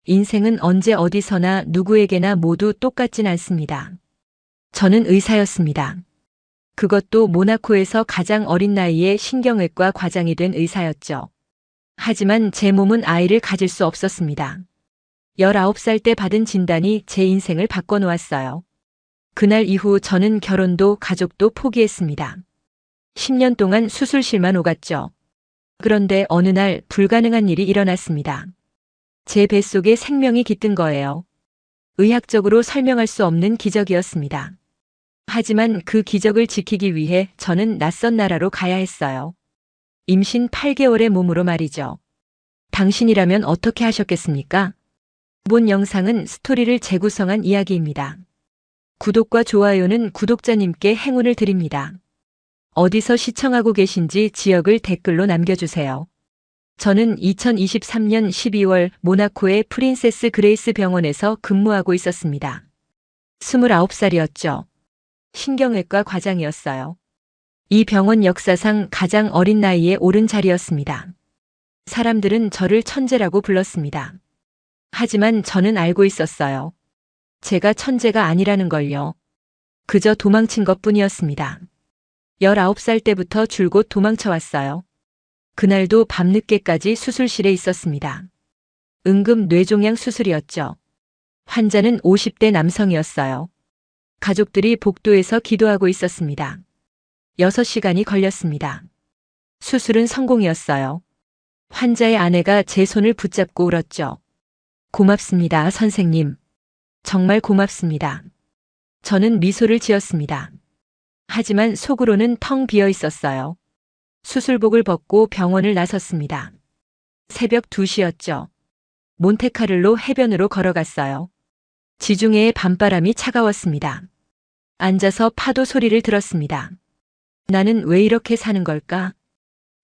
인생은 언제 어디서나 누구에게나 모두 똑같진 않습니다. 저는 의사였습니다. 그것도 모나코에서 가장 어린 나이에 신경외과 과장이 된 의사였죠. 하지만 제 몸은 아이를 가질 수 없었습니다. 19살 때 받은 진단이 제 인생을 바꿔놓았어요. 그날 이후 저는 결혼도 가족도 포기했습니다. 10년 동안 수술실만 오갔죠. 그런데 어느 날 불가능한 일이 일어났습니다. 제 뱃속에 생명이 깃든 거예요. 의학적으로 설명할 수 없는 기적이었습니다. 하지만 그 기적을 지키기 위해 저는 낯선 나라로 가야 했어요. 임신 8개월의 몸으로 말이죠. 당신이라면 어떻게 하셨겠습니까? 본 영상은 스토리를 재구성한 이야기입니다. 구독과 좋아요는 구독자님께 행운을 드립니다. 어디서 시청하고 계신지 지역을 댓글로 남겨주세요. 저는 2023년 12월 모나코의 프린세스 그레이스 병원에서 근무하고 있었습니다. 29살이었죠. 신경외과 과장이었어요. 이 병원 역사상 가장 어린 나이에 오른 자리였습니다. 사람들은 저를 천재라고 불렀습니다. 하지만 저는 알고 있었어요. 제가 천재가 아니라는 걸요. 그저 도망친 것뿐이었습니다. 19살 때부터 줄곧 도망쳐왔어요. 그날도 밤늦게까지 수술실에 있었습니다. 응급 뇌종양 수술이었죠. 환자는 50대 남성이었어요. 가족들이 복도에서 기도하고 있었습니다. 6시간이 걸렸습니다. 수술은 성공이었어요. 환자의 아내가 제 손을 붙잡고 울었죠. 고맙습니다, 선생님. 정말 고맙습니다. 저는 미소를 지었습니다. 하지만 속으로는 텅 비어 있었어요. 수술복을 벗고 병원을 나섰습니다. 새벽 2시였죠. 몬테카를로 해변으로 걸어갔어요. 지중해의 밤바람이 차가웠습니다. 앉아서 파도 소리를 들었습니다. 나는 왜 이렇게 사는 걸까?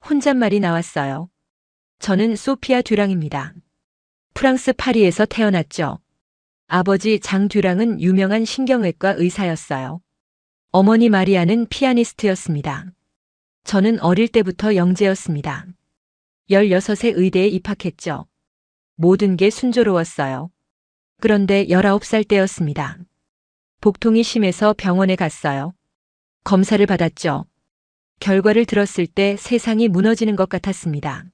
혼잣말이 나왔어요. 저는 소피아 듀랑입니다. 프랑스 파리에서 태어났죠. 아버지 장 듀랑은 유명한 신경외과 의사였어요. 어머니 마리아는 피아니스트였습니다. 저는 어릴 때부터 영재였습니다. 16세 의대에 입학했죠. 모든 게 순조로웠어요. 그런데 19살 때였습니다. 복통이 심해서 병원에 갔어요. 검사를 받았죠. 결과를 들었을 때 세상이 무너지는 것 같았습니다.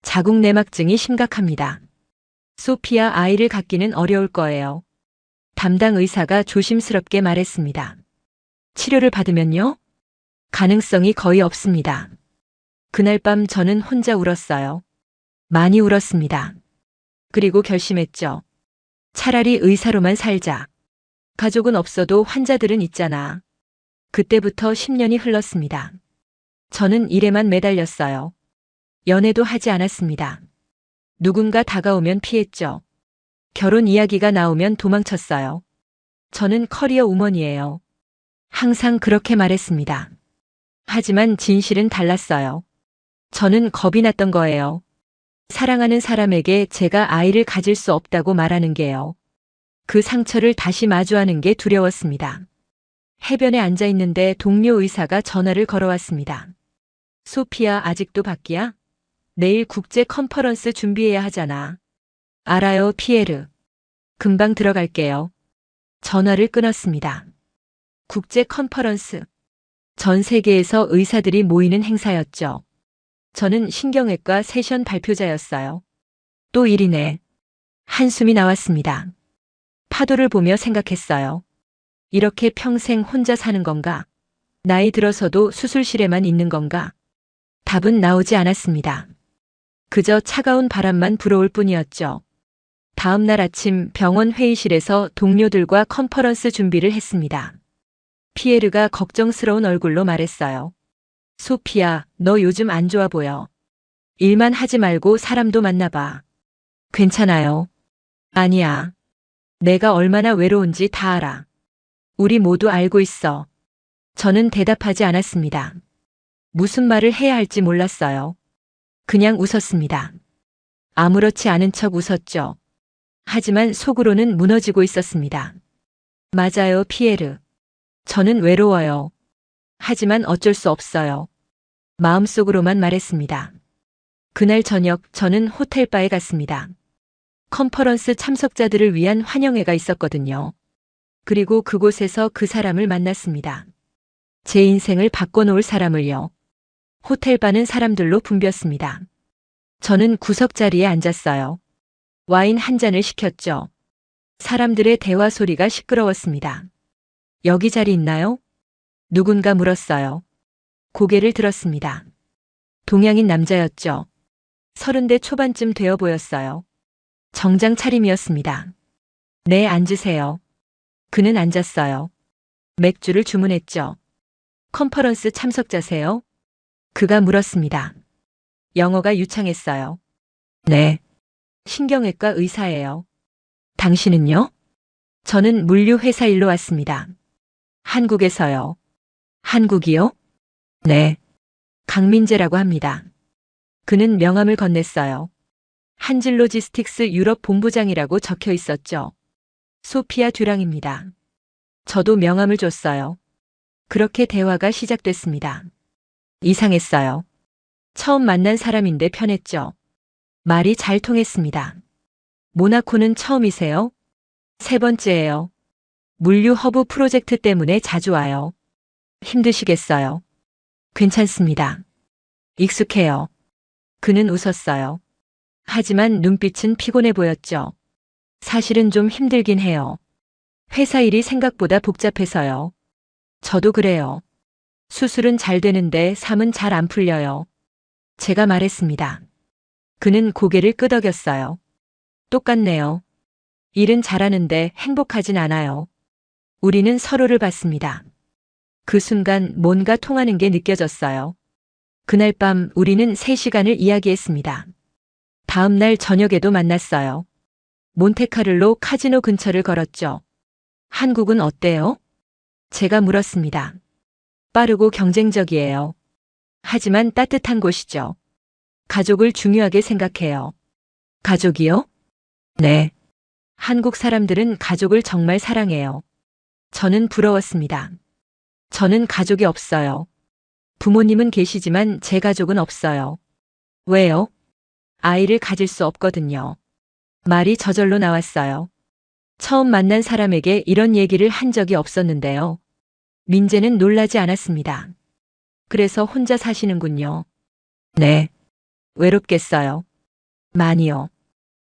자궁 내막증이 심각합니다. 소피아, 아이를 갖기는 어려울 거예요. 담당 의사가 조심스럽게 말했습니다. 치료를 받으면요? 가능성이 거의 없습니다. 그날 밤 저는 혼자 울었어요. 많이 울었습니다. 그리고 결심했죠. 차라리 의사로만 살자. 가족은 없어도 환자들은 있잖아. 그때부터 10년이 흘렀습니다. 저는 일에만 매달렸어요. 연애도 하지 않았습니다. 누군가 다가오면 피했죠. 결혼 이야기가 나오면 도망쳤어요. 저는 커리어 우먼이에요. 항상 그렇게 말했습니다. 하지만 진실은 달랐어요. 저는 겁이 났던 거예요. 사랑하는 사람에게 제가 아이를 가질 수 없다고 말하는 게요. 그 상처를 다시 마주하는 게 두려웠습니다. 해변에 앉아 있는데 동료 의사가 전화를 걸어왔습니다. 소피아, 아직도 밖이야? 내일 국제 컨퍼런스 준비해야 하잖아. 알아요, 피에르. 금방 들어갈게요. 전화를 끊었습니다. 국제 컨퍼런스. 전 세계에서 의사들이 모이는 행사였죠. 저는 신경외과 세션 발표자였어요. 또 일이네. 한숨이 나왔습니다. 파도를 보며 생각했어요. 이렇게 평생 혼자 사는 건가? 나이 들어서도 수술실에만 있는 건가? 답은 나오지 않았습니다. 그저 차가운 바람만 불어올 뿐이었죠. 다음 날 아침 병원 회의실에서 동료들과 컨퍼런스 준비를 했습니다. 피에르가 걱정스러운 얼굴로 말했어요. 소피아, 너 요즘 안 좋아 보여. 일만 하지 말고 사람도 만나봐. 괜찮아요. 아니야. 내가 얼마나 외로운지 다 알아. 우리 모두 알고 있어. 저는 대답하지 않았습니다. 무슨 말을 해야 할지 몰랐어요. 그냥 웃었습니다. 아무렇지 않은 척 웃었죠. 하지만 속으로는 무너지고 있었습니다. 맞아요, 피에르. 저는 외로워요. 하지만 어쩔 수 없어요. 마음속으로만 말했습니다. 그날 저녁 저는 호텔바에 갔습니다. 컨퍼런스 참석자들을 위한 환영회가 있었거든요. 그리고 그곳에서 그 사람을 만났습니다. 제 인생을 바꿔놓을 사람을요. 호텔 바는 사람들로 붐볐습니다. 저는 구석 자리에 앉았어요. 와인 한 잔을 시켰죠. 사람들의 대화 소리가 시끄러웠습니다. 여기 자리 있나요? 누군가 물었어요. 고개를 들었습니다. 동양인 남자였죠. 30대 초반쯤 되어 보였어요. 정장 차림이었습니다. 네, 앉으세요. 그는 앉았어요. 맥주를 주문했죠. 컨퍼런스 참석자세요? 그가 물었습니다. 영어가 유창했어요. 네. 신경외과 의사예요. 당신은요? 저는 물류회사 일로 왔습니다. 한국에서요. 한국이요? 네. 강민재라고 합니다. 그는 명함을 건넸어요. 한질로지스틱스 유럽 본부장이라고 적혀 있었죠. 소피아 듀랑입니다. 저도 명함을 줬어요. 그렇게 대화가 시작됐습니다. 이상했어요. 처음 만난 사람인데 편했죠. 말이 잘 통했습니다. 모나코는 처음이세요? 세 번째예요. 물류 허브 프로젝트 때문에 자주 와요. 힘드시겠어요? 괜찮습니다. 익숙해요. 그는 웃었어요. 하지만 눈빛은 피곤해 보였죠. 사실은 좀 힘들긴 해요. 회사 일이 생각보다 복잡해서요. 저도 그래요. 수술은 잘 되는데 삶은 잘 안 풀려요. 제가 말했습니다. 그는 고개를 끄덕였어요. 똑같네요. 일은 잘하는데 행복하진 않아요. 우리는 서로를 봤습니다. 그 순간 뭔가 통하는 게 느껴졌어요. 그날 밤 우리는 3시간을 이야기했습니다. 다음 날 저녁에도 만났어요. 몬테카를로 카지노 근처를 걸었죠. 한국은 어때요? 제가 물었습니다. 빠르고 경쟁적이에요. 하지만 따뜻한 곳이죠. 가족을 중요하게 생각해요. 가족이요? 네. 한국 사람들은 가족을 정말 사랑해요. 저는 부러웠습니다. 저는 가족이 없어요. 부모님은 계시지만 제 가족은 없어요. 왜요? 아이를 가질 수 없거든요. 말이 저절로 나왔어요. 처음 만난 사람에게 이런 얘기를 한 적이 없었는데요. 민재는 놀라지 않았습니다. 그래서 혼자 사시는군요. 네. 외롭겠어요. 많이요.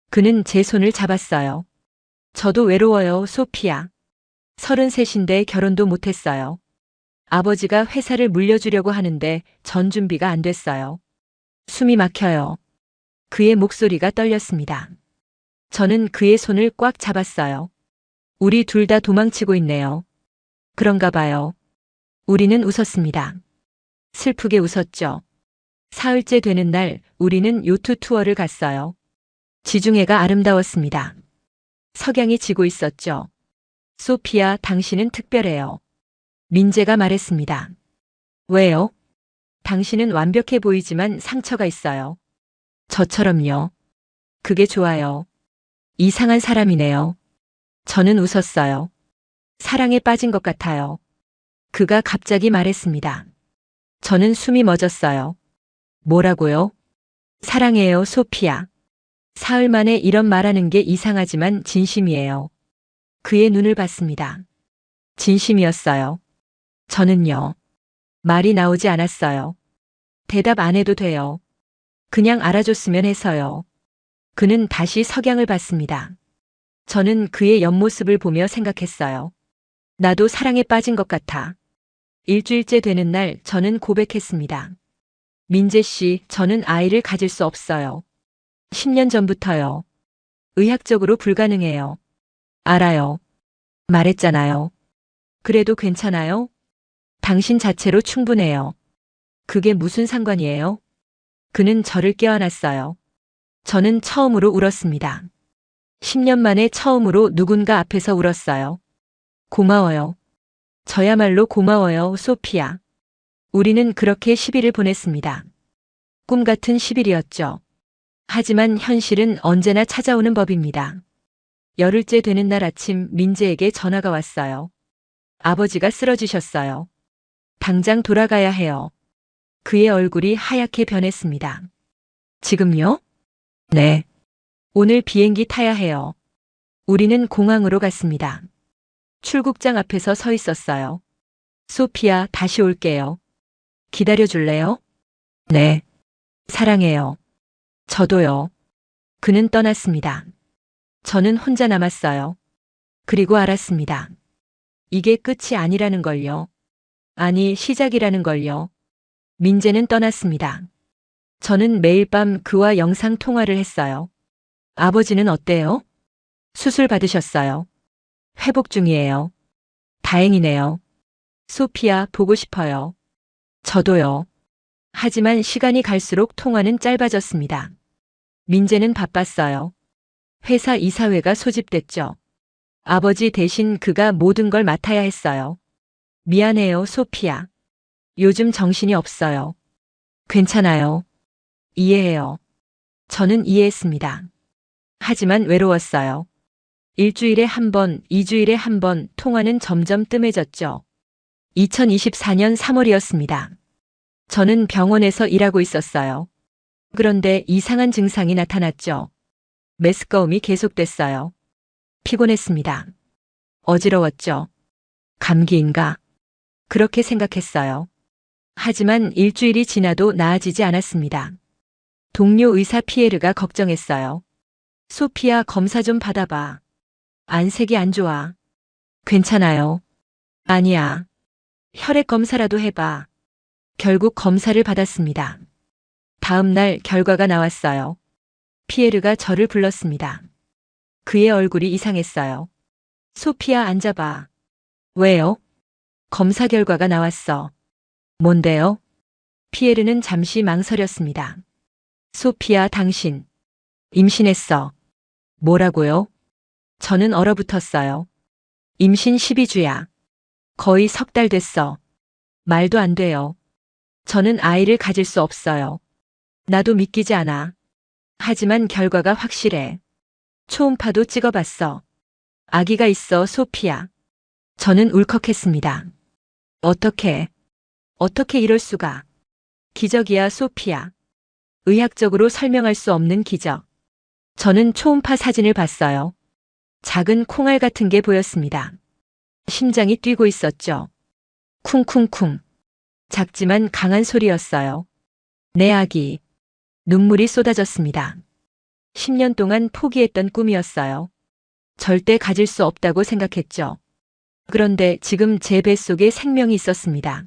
그는 제 손을 잡았어요. 저도 외로워요, 소피아. 33인데 결혼도 못했어요. 아버지가 회사를 물려주려고 하는데 전 준비가 안 됐어요. 숨이 막혀요. 그의 목소리가 떨렸습니다. 저는 그의 손을 꽉 잡았어요. 우리 둘 다 도망치고 있네요. 그런가 봐요. 우리는 웃었습니다. 슬프게 웃었죠. 사흘째 되는 날 우리는 요트 투어를 갔어요. 지중해가 아름다웠습니다. 석양이 지고 있었죠. 소피아, 당신은 특별해요. 민재가 말했습니다. 왜요? 당신은 완벽해 보이지만 상처가 있어요. 저처럼요. 그게 좋아요. 이상한 사람이네요. 저는 웃었어요. 사랑에 빠진 것 같아요. 그가 갑자기 말했습니다. 저는 숨이 멎었어요. 뭐라고요? 사랑해요, 소피아. 사흘 만에 이런 말하는 게 이상하지만 진심이에요. 그의 눈을 봤습니다. 진심이었어요. 저는요. 말이 나오지 않았어요. 대답 안 해도 돼요. 그냥 알아줬으면 해서요. 그는 다시 석양을 봤습니다. 저는 그의 옆모습을 보며 생각했어요. 나도 사랑에 빠진 것 같아. 일주일째 되는 날 저는 고백했습니다. 민재 씨, 저는 아이를 가질 수 없어요. 10년 전부터요. 의학적으로 불가능해요. 알아요. 말했잖아요. 그래도 괜찮아요? 당신 자체로 충분해요. 그게 무슨 상관이에요? 그는 저를 껴안았어요. 저는 처음으로 울었습니다. 10년 만에 처음으로 누군가 앞에서 울었어요. 고마워요. 저야말로 고마워요, 소피아. 우리는 그렇게 10일을 보냈습니다. 꿈 같은 10일이었죠. 하지만 현실은 언제나 찾아오는 법입니다. 열흘째 되는 날 아침 민재에게 전화가 왔어요. 아버지가 쓰러지셨어요. 당장 돌아가야 해요. 그의 얼굴이 하얗게 변했습니다. 지금요? 네. 오늘 비행기 타야 해요. 우리는 공항으로 갔습니다. 출국장 앞에서 서 있었어요. 소피야, 다시 올게요. 기다려 줄래요? 네. 사랑해요. 저도요. 그는 떠났습니다. 저는 혼자 남았어요. 그리고 알았습니다. 이게 끝이 아니라는 걸요. 아니, 시작이라는 걸요. 민재는 떠났습니다. 저는 매일 밤 그와 영상 통화를 했어요. 아버지는 어때요? 수술 받으셨어요. 회복 중이에요. 다행이네요. 소피야, 보고 싶어요. 저도요. 하지만 시간이 갈수록 통화는 짧아졌습니다. 민재는 바빴어요. 회사 이사회가 소집됐죠. 아버지 대신 그가 모든 걸 맡아야 했어요. 미안해요, 소피야. 요즘 정신이 없어요. 괜찮아요. 이해해요. 저는 이해했습니다. 하지만 외로웠어요. 일주일에 한 번, 2주일에 한 번 통화는 점점 뜸해졌죠. 2024년 3월이었습니다. 저는 병원에서 일하고 있었어요. 그런데 이상한 증상이 나타났죠. 메스꺼움이 계속됐어요. 피곤했습니다. 어지러웠죠. 감기인가? 그렇게 생각했어요. 하지만 일주일이 지나도 나아지지 않았습니다. 동료 의사 피에르가 걱정했어요. 소피야, 검사 좀 받아봐. 안색이 안 좋아. 괜찮아요. 아니야. 혈액 검사라도 해봐. 결국 검사를 받았습니다. 다음 날 결과가 나왔어요. 피에르가 저를 불렀습니다. 그의 얼굴이 이상했어요. 소피야, 앉아봐. 왜요? 검사 결과가 나왔어. 뭔데요? 피에르는 잠시 망설였습니다. 소피야, 당신 임신했어. 뭐라고요? 저는 얼어붙었어요. 임신 12주야. 거의 석 달 됐어. 말도 안 돼요. 저는 아이를 가질 수 없어요. 나도 믿기지 않아. 하지만 결과가 확실해. 초음파도 찍어봤어. 아기가 있어, 소피야. 저는 울컥했습니다. 어떻게 이럴 수가. 기적이야, 소피야. 의학적으로 설명할 수 없는 기적. 저는 초음파 사진을 봤어요. 작은 콩알 같은 게 보였습니다. 심장이 뛰고 있었죠. 쿵쿵쿵. 작지만 강한 소리였어요. 내 아기. 눈물이 쏟아졌습니다. 10년 동안 포기했던 꿈이었어요. 절대 가질 수 없다고 생각했죠. 그런데 지금 제 뱃속에 생명이 있었습니다.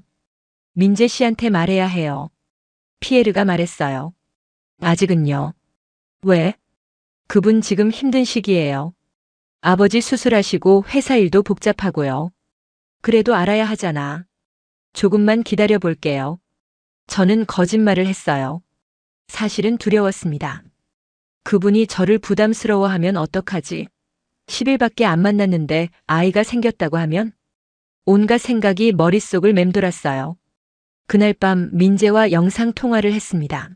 민재 씨한테 말해야 해요. 피에르가 말했어요. 아직은요. 왜? 그분 지금 힘든 시기예요. 아버지 수술하시고 회사 일도 복잡하고요. 그래도 알아야 하잖아. 조금만 기다려 볼게요. 저는 거짓말을 했어요. 사실은 두려웠습니다. 그분이 저를 부담스러워하면 어떡하지? 10일밖에 안 만났는데 아이가 생겼다고 하면? 온갖 생각이 머릿속을 맴돌았어요. 그날 밤 민재와 영상 통화를 했습니다.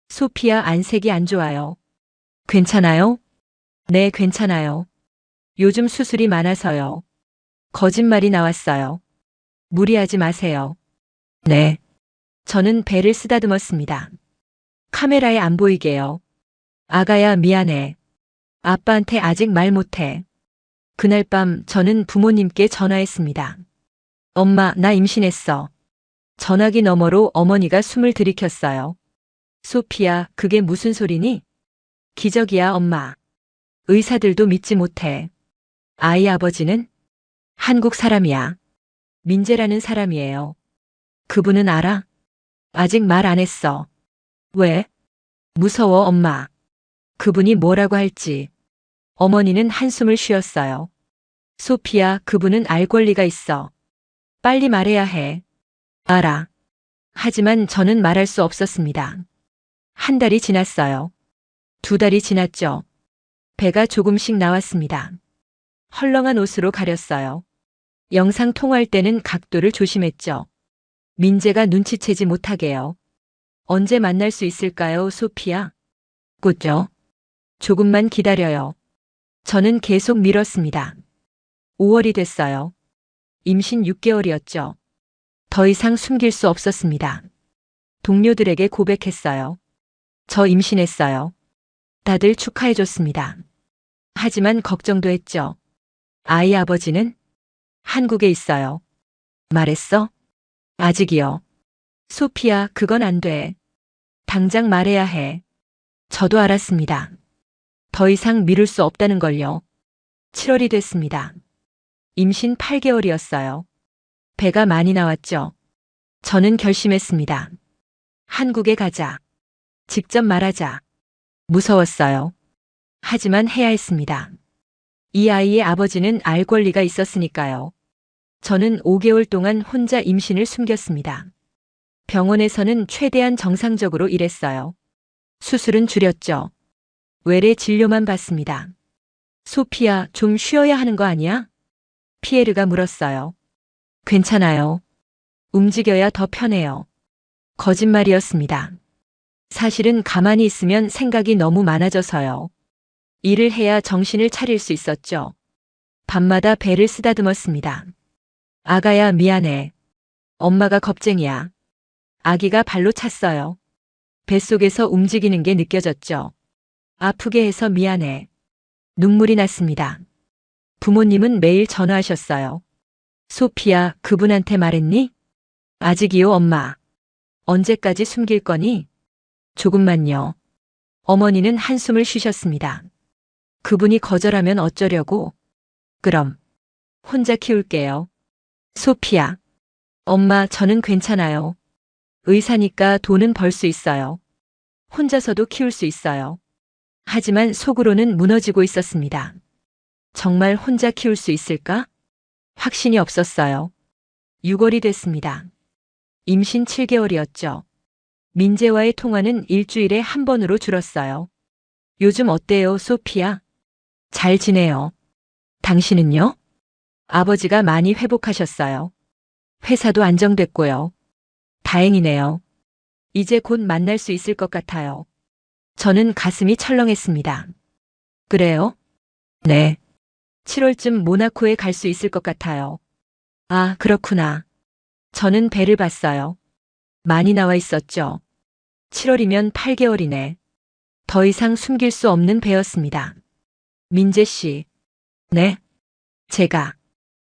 소피야, 안색이 안 좋아요. 괜찮아요? 네, 괜찮아요. 요즘 수술이 많아서요. 거짓말이 나왔어요. 무리하지 마세요. 네. 저는 배를 쓰다듬었습니다. 카메라에 안 보이게요. 아가야, 미안해. 아빠한테 아직 말 못해. 그날 밤 저는 부모님께 전화했습니다. 엄마, 나 임신했어. 전화기 너머로 어머니가 숨을 들이켰어요. 소피야, 그게 무슨 소리니? 기적이야, 엄마. 의사들도 믿지 못해. 아이 아버지는? 한국 사람이야. 민재라는 사람이에요. 그분은 알아? 아직 말 안 했어. 왜? 무서워, 엄마. 그분이 뭐라고 할지. 어머니는 한숨을 쉬었어요. 소피야, 그분은 알 권리가 있어. 빨리 말해야 해. 알아. 하지만 저는 말할 수 없었습니다. 한 달이 지났어요. 2달이 지났죠. 배가 조금씩 나왔습니다. 헐렁한 옷으로 가렸어요. 영상 통화할 때는 각도를 조심했죠. 민재가 눈치채지 못하게요. 언제 만날 수 있을까요, 소피야? 곧죠. 조금만 기다려요. 저는 계속 미뤘습니다. 5월이 됐어요. 임신 6개월이었죠. 더 이상 숨길 수 없었습니다. 동료들에게 고백했어요. 저 임신했어요. 다들 축하해줬습니다. 하지만 걱정도 했죠. 아이 아버지는 한국에 있어요. 말했어? 아직이요. 소피야, 그건 안 돼. 당장 말해야 해. 저도 알았습니다. 더 이상 미룰 수 없다는 걸요. 7월이 됐습니다. 임신 8개월이었어요. 배가 많이 나왔죠. 저는 결심했습니다. 한국에 가자. 직접 말하자. 무서웠어요. 하지만 해야 했습니다. 이 아이의 아버지는 알 권리가 있었으니까요. 저는 5개월 동안 혼자 임신을 숨겼습니다. 병원에서는 최대한 정상적으로 일했어요. 수술은 줄였죠. 외래 진료만 받습니다. 소피야, 좀 쉬어야 하는 거 아니야? 피에르가 물었어요. 괜찮아요. 움직여야 더 편해요. 거짓말이었습니다. 사실은 가만히 있으면 생각이 너무 많아져서요. 일을 해야 정신을 차릴 수 있었죠. 밤마다 배를 쓰다듬었습니다. 아가야, 미안해. 엄마가 겁쟁이야. 아기가 발로 찼어요. 뱃속에서 움직이는 게 느껴졌죠. 아프게 해서 미안해. 눈물이 났습니다. 부모님은 매일 전화하셨어요. 소피야, 그분한테 말했니? 아직이요, 엄마. 언제까지 숨길 거니? 조금만요. 어머니는 한숨을 쉬셨습니다. 그분이 거절하면 어쩌려고? 그럼 혼자 키울게요. 소피야. 엄마, 저는 괜찮아요. 의사니까 돈은 벌 수 있어요. 혼자서도 키울 수 있어요. 하지만 속으로는 무너지고 있었습니다. 정말 혼자 키울 수 있을까? 확신이 없었어요. 6월이 됐습니다. 임신 7개월이었죠. 민재와의 통화는 일주일에 한 번으로 줄었어요. 요즘 어때요, 소피야? 잘 지내요. 당신은요? 아버지가 많이 회복하셨어요. 회사도 안정됐고요. 다행이네요. 이제 곧 만날 수 있을 것 같아요. 저는 가슴이 철렁했습니다. 그래요? 네. 7월쯤 모나코에 갈 수 있을 것 같아요. 아, 그렇구나. 저는 배를 봤어요. 많이 나와 있었죠. 7월이면 8개월이네. 더 이상 숨길 수 없는 배였습니다. 민재 씨. 네? 제가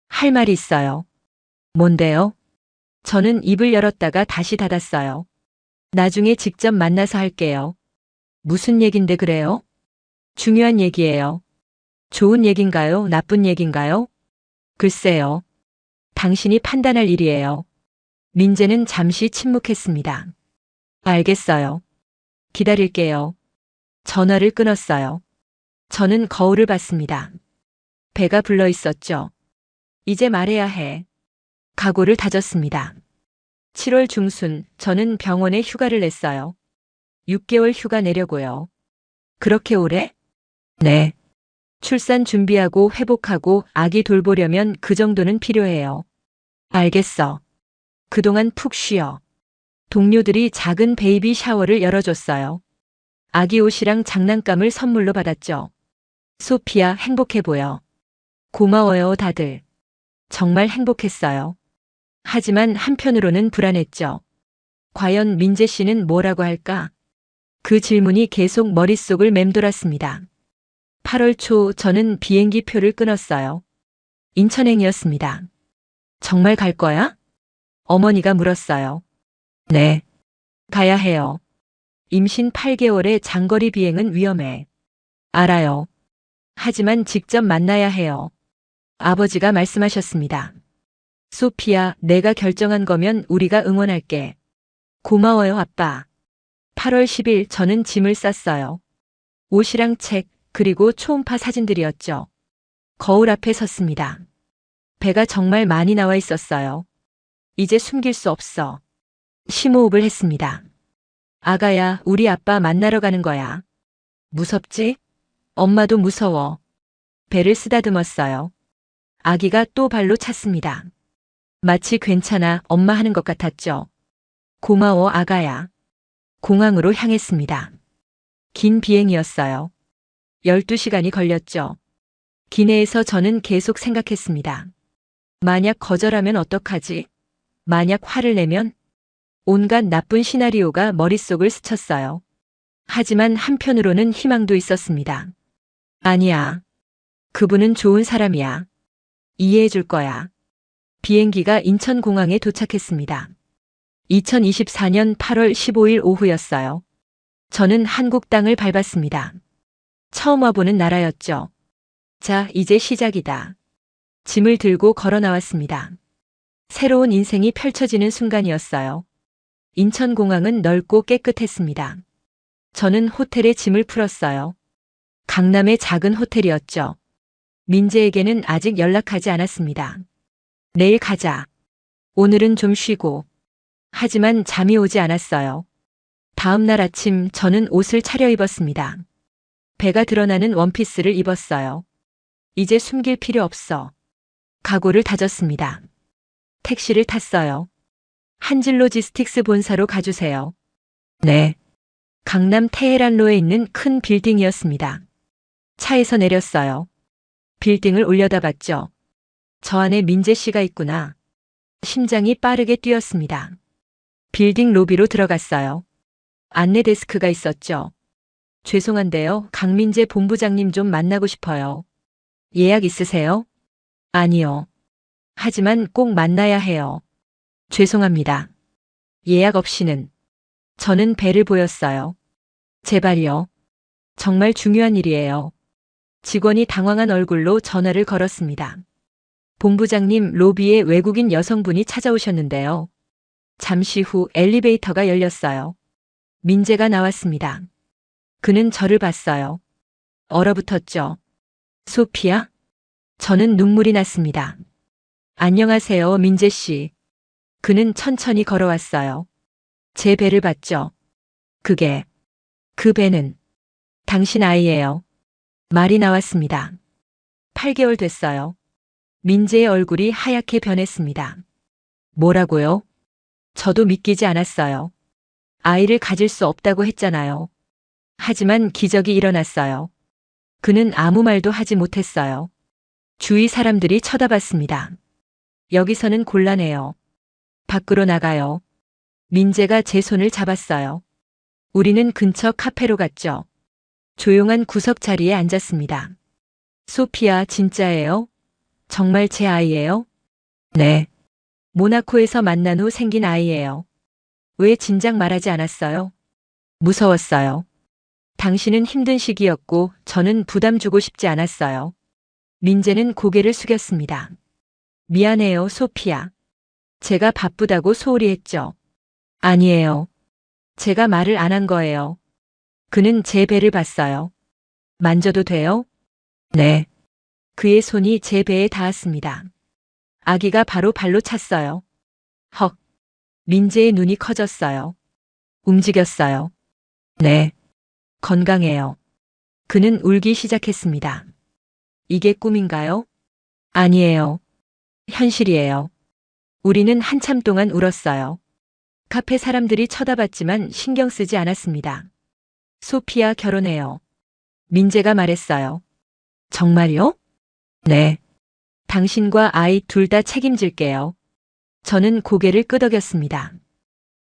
할 말이 있어요. 뭔데요? 저는 입을 열었다가 다시 닫았어요. 나중에 직접 만나서 할게요. 무슨 얘긴데 그래요? 중요한 얘기예요. 좋은 얘긴가요? 나쁜 얘긴가요? 글쎄요. 당신이 판단할 일이에요. 민재는 잠시 침묵했습니다. 알겠어요. 기다릴게요. 전화를 끊었어요. 저는 거울을 봤습니다. 배가 불러 있었죠. 이제 말해야 해. 각오를 다졌습니다. 7월 중순 저는 병원에 휴가를 냈어요. 6개월 휴가 내려고요. 그렇게 오래? 네. 출산 준비하고 회복하고 아기 돌보려면 그 정도는 필요해요. 알겠어. 그동안 푹 쉬어. 동료들이 작은 베이비 샤워를 열어줬어요. 아기 옷이랑 장난감을 선물로 받았죠. 소피야, 행복해 보여. 고마워요, 다들. 정말 행복했어요. 하지만 한편으로는 불안했죠. 과연 민재 씨는 뭐라고 할까? 그 질문이 계속 머릿속을 맴돌았습니다. 8월 초 저는 비행기 표를 끊었어요. 인천행이었습니다. 정말 갈 거야? 어머니가 물었어요. 네. 가야 해요. 임신 8개월의 장거리 비행은 위험해. 알아요. 하지만 직접 만나야 해요. 아버지가 말씀하셨습니다. 소피야, 내가 결정한 거면 우리가 응원할게. 고마워요, 아빠. 8월 10일 저는 짐을 쌌어요. 옷이랑 책, 그리고 초음파 사진들이었죠. 거울 앞에 섰습니다. 배가 정말 많이 나와 있었어요. 이제 숨길 수 없어. 심호흡을 했습니다. 아가야, 우리 아빠 만나러 가는 거야. 무섭지? 엄마도 무서워. 배를 쓰다듬었어요. 아기가 또 발로 찼습니다. 마치 괜찮아, 엄마 하는 것 같았죠. 고마워, 아가야. 공항으로 향했습니다. 긴 비행이었어요. 12시간이 걸렸죠. 기내에서 저는 계속 생각했습니다. 만약 거절하면 어떡하지? 만약 화를 내면? 온갖 나쁜 시나리오가 머릿속을 스쳤어요. 하지만 한편으로는 희망도 있었습니다. 아니야. 그분은 좋은 사람이야. 이해해 줄 거야. 비행기가 인천공항에 도착했습니다. 2024년 8월 15일 오후였어요. 저는 한국 땅을 밟았습니다. 처음 와보는 나라였죠. 자, 이제 시작이다. 짐을 들고 걸어 나왔습니다. 새로운 인생이 펼쳐지는 순간이었어요. 인천공항은 넓고 깨끗했습니다. 저는 호텔에 짐을 풀었어요. 강남의 작은 호텔이었죠. 민재에게는 아직 연락하지 않았습니다. 내일 가자. 오늘은 좀 쉬고. 하지만 잠이 오지 않았어요. 다음 날 아침 저는 옷을 차려입었습니다. 배가 드러나는 원피스를 입었어요. 이제 숨길 필요 없어. 각오를 다졌습니다. 택시를 탔어요. 한진로지스틱스 본사로 가주세요. 네. 강남 테헤란로에 있는 큰 빌딩이었습니다. 차에서 내렸어요. 빌딩을 올려다봤죠. 저 안에 민재 씨가 있구나. 심장이 빠르게 뛰었습니다. 빌딩 로비로 들어갔어요. 안내 데스크가 있었죠. 죄송한데요. 강민재 본부장님 좀 만나고 싶어요. 예약 있으세요? 아니요. 하지만 꼭 만나야 해요. 죄송합니다. 예약 없이는. 저는 배를 보였어요. 제발요. 정말 중요한 일이에요. 직원이 당황한 얼굴로 전화를 걸었습니다. 본부장님, 로비에 외국인 여성분이 찾아오셨는데요. 잠시 후 엘리베이터가 열렸어요. 민재가 나왔습니다. 그는 저를 봤어요. 얼어붙었죠. 소피야? 저는 눈물이 났습니다. 안녕하세요, 민재 씨. 그는 천천히 걸어왔어요. 제 배를 봤죠. 그 배는 당신 아이예요. 말이 나왔습니다. 8개월 됐어요. 민재의 얼굴이 하얗게 변했습니다. 뭐라고요? 저도 믿기지 않았어요. 아이를 가질 수 없다고 했잖아요. 하지만 기적이 일어났어요. 그는 아무 말도 하지 못했어요. 주위 사람들이 쳐다봤습니다. 여기서는 곤란해요. 밖으로 나가요. 민재가 제 손을 잡았어요. 우리는 근처 카페로 갔죠. 조용한 구석 자리에 앉았습니다. 소피아 진짜예요? 정말 제 아이예요? 네. 모나코에서 만난 후 생긴 아이예요. 왜 진작 말하지 않았어요? 무서웠어요. 당신은 힘든 시기였고 저는 부담 주고 싶지 않았어요. 민재는 고개를 숙였습니다. 미안해요, 소피아. 제가 바쁘다고 소홀히 했죠. 아니에요. 제가 말을 안 한 거예요. 그는 제 배를 봤어요. 만져도 돼요? 네. 그의 손이 제 배에 닿았습니다. 아기가 바로 발로 찼어요. 헉. 민재의 눈이 커졌어요. 움직였어요. 네. 건강해요. 그는 울기 시작했습니다. 이게 꿈인가요? 아니에요. 현실이에요. 우리는 한참 동안 울었어요. 카페 사람들이 쳐다봤지만 신경 쓰지 않았습니다. 소피아 결혼해요. 민재가 말했어요. 정말요? 네. 당신과 아이 둘 다 책임질게요. 저는 고개를 끄덕였습니다.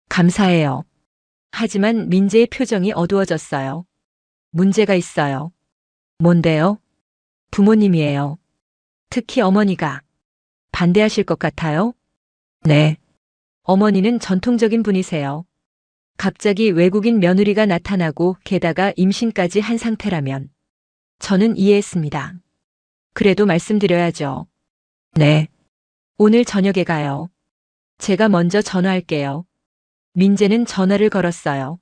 감사해요. 하지만 민재의 표정이 어두워졌어요. 문제가 있어요. 뭔데요? 부모님이에요. 특히 어머니가. 반대하실 것 같아요? 네. 어머니는 전통적인 분이세요. 갑자기 외국인 며느리가 나타나고 게다가 임신까지 한 상태라면. 저는 이해했습니다. 그래도 말씀드려야죠. 네. 오늘 저녁에 가요. 제가 먼저 전화할게요. 민재는 전화를 걸었어요.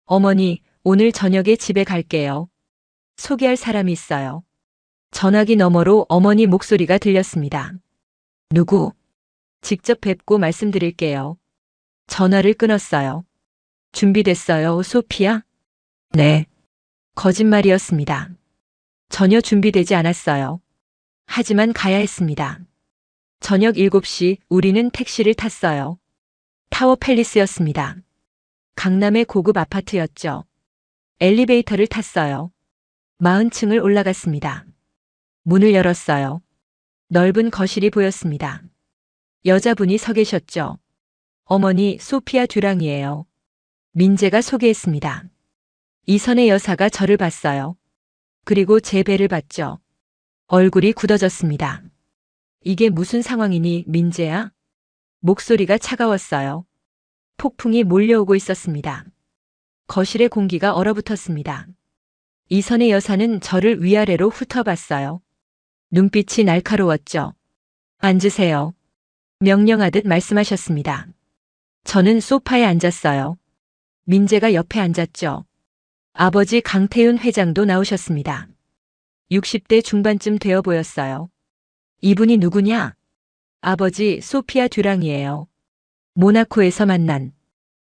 어머니, 오늘 저녁에 집에 갈게요. 소개할 사람이 있어요. 전화기 너머로 어머니 목소리가 들렸습니다. 누구? 직접 뵙고 말씀드릴게요. 전화를 끊었어요. 준비됐어요, 소피아? 네. 거짓말이었습니다. 전혀 준비되지 않았어요. 하지만 가야 했습니다. 저녁 7시 우리는 택시를 탔어요. 타워 팰리스였습니다. 강남의 고급 아파트였죠. 엘리베이터를 탔어요. 40층을 올라갔습니다. 문을 열었어요. 넓은 거실이 보였습니다. 여자분이 서 계셨죠. 어머니 소피아 듀랑이에요. 민재가 소개했습니다. 이선의 여사가 저를 봤어요. 그리고 제 배를 봤죠. 얼굴이 굳어졌습니다. 이게 무슨 상황이니, 민재야? 목소리가 차가웠어요. 폭풍이 몰려오고 있었습니다. 거실의 공기가 얼어붙었습니다. 이선의 여사는 저를 위아래로 훑어봤어요. 눈빛이 날카로웠죠. 앉으세요. 명령하듯 말씀하셨습니다. 저는 소파에 앉았어요. 민재가 옆에 앉았죠. 아버지 강태윤 회장도 나오셨습니다. 60대 중반쯤 되어 보였어요. 이분이 누구냐? 아버지 소피아 듀랑이에요. 모나코에서 만난.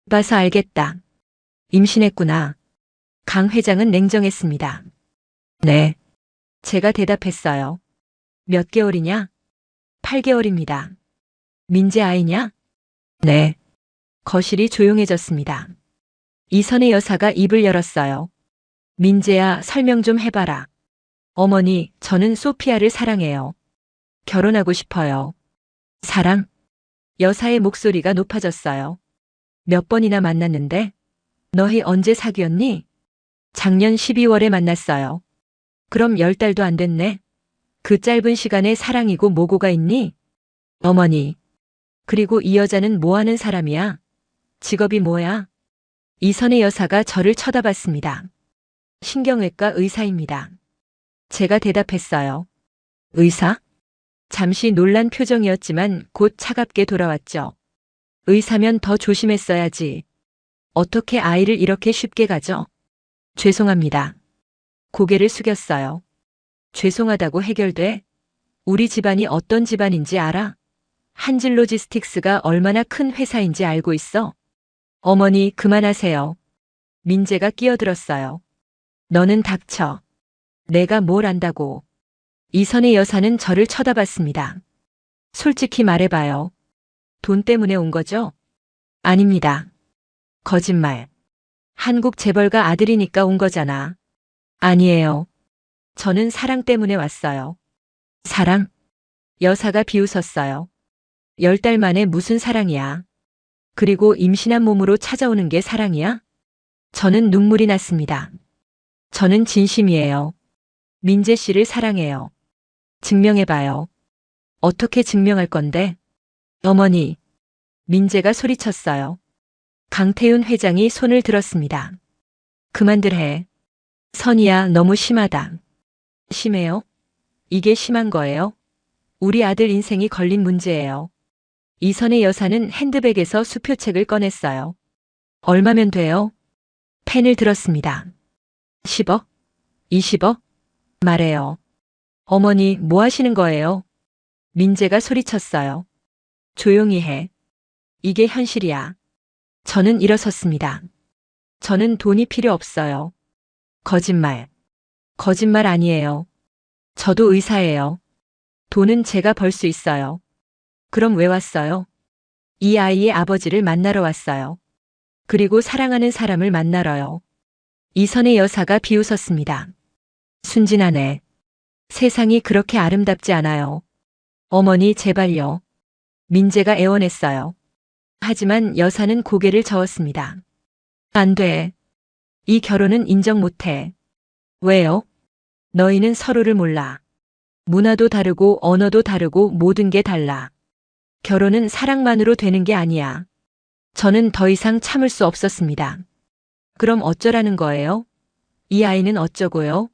봐서 알겠다. 임신했구나. 강 회장은 냉정했습니다. 네. 제가 대답했어요. 몇 개월이냐? 8개월입니다. 민재 아이냐? 네. 거실이 조용해졌습니다. 이선의 여사가 입을 열었어요. 민재야, 설명 좀 해봐라. 어머니, 저는 소피아를 사랑해요. 결혼하고 싶어요. 사랑? 여사의 목소리가 높아졌어요. 몇 번이나 만났는데? 너희 언제 사귀었니? 작년 12월에 만났어요. 그럼 10달도 안 됐네. 그 짧은 시간에 사랑이고 뭐고가 있니? 어머니. 그리고 이 여자는 뭐 하는 사람이야? 직업이 뭐야? 이선의 여사가 저를 쳐다봤습니다. 신경외과 의사입니다. 제가 대답했어요. 의사? 잠시 놀란 표정이었지만 곧 차갑게 돌아왔죠. 의사면 더 조심했어야지. 어떻게 아이를 이렇게 쉽게 가져? 죄송합니다. 고개를 숙였어요. 죄송하다고 해결돼? 우리 집안이 어떤 집안인지 알아? 한진로지스틱스가 얼마나 큰 회사인지 알고 있어? 어머니, 그만하세요. 민재가 끼어들었어요. 너는 닥쳐. 내가 뭘 안다고. 이선의 여사는 저를 쳐다봤습니다. 솔직히 말해봐요. 돈 때문에 온 거죠? 아닙니다. 거짓말. 한국 재벌가 아들이니까 온 거잖아. 아니에요. 저는 사랑 때문에 왔어요. 사랑? 여사가 비웃었어요. 10달 만에 무슨 사랑이야? 그리고 임신한 몸으로 찾아오는 게 사랑이야? 저는 눈물이 났습니다. 저는 진심이에요. 민재 씨를 사랑해요. 증명해봐요. 어떻게 증명할 건데? 어머니. 민재가 소리쳤어요. 강태윤 회장이 손을 들었습니다. 그만들 해. 선이야, 너무 심하다. 심해요? 이게 심한 거예요? 우리 아들 인생이 걸린 문제예요. 이선의 여사는 핸드백에서 수표책을 꺼냈어요. 얼마면 돼요? 펜을 들었습니다. 10억? 20억? 말해요. 어머니, 뭐 하시는 거예요? 민재가 소리쳤어요. 조용히 해. 이게 현실이야. 저는 일어섰습니다. 저는 돈이 필요 없어요. 거짓말. 거짓말 아니에요. 저도 의사예요. 돈은 제가 벌 수 있어요. 그럼 왜 왔어요? 이 아이의 아버지를 만나러 왔어요. 그리고 사랑하는 사람을 만나러요. 이선의 여사가 비웃었습니다. 순진하네. 세상이 그렇게 아름답지 않아요. 어머니, 제발요. 민재가 애원했어요. 하지만 여사는 고개를 저었습니다. 안 돼. 이 결혼은 인정 못해. 왜요? 너희는 서로를 몰라. 문화도 다르고 언어도 다르고 모든 게 달라. 결혼은 사랑만으로 되는 게 아니야. 저는 더 이상 참을 수 없었습니다. 그럼 어쩌라는 거예요? 이 아이는 어쩌고요?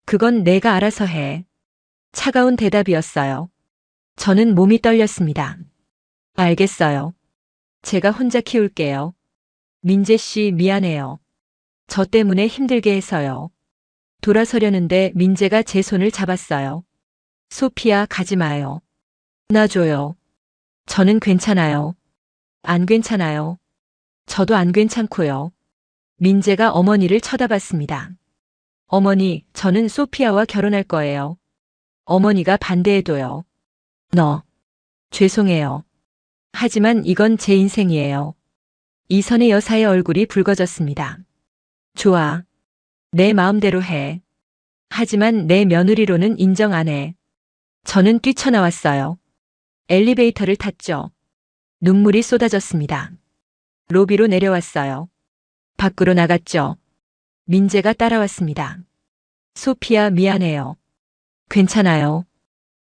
그건 내가 알아서 해. 차가운 대답이었어요. 저는 몸이 떨렸습니다. 알겠어요. 제가 혼자 키울게요. 민재 씨, 미안해요. 저 때문에 힘들게 해서요. 돌아서려는데 민재가 제 손을 잡았어요. 소피아, 가지 마요. 놔줘요. 저는 괜찮아요. 안 괜찮아요. 저도 안 괜찮고요. 민재가 어머니를 쳐다봤습니다. 어머니, 저는 소피아와 결혼할 거예요. 어머니가 반대해도요. 너. 죄송해요. 하지만 이건 제 인생이에요. 이선의 여사의 얼굴이 붉어졌습니다. 좋아. 내 마음대로 해. 하지만 내 며느리로는 인정 안 해. 저는 뛰쳐나왔어요. 엘리베이터를 탔죠. 눈물이 쏟아졌습니다. 로비로 내려왔어요. 밖으로 나갔죠. 민재가 따라왔습니다. 소피야, 미안해요. 괜찮아요.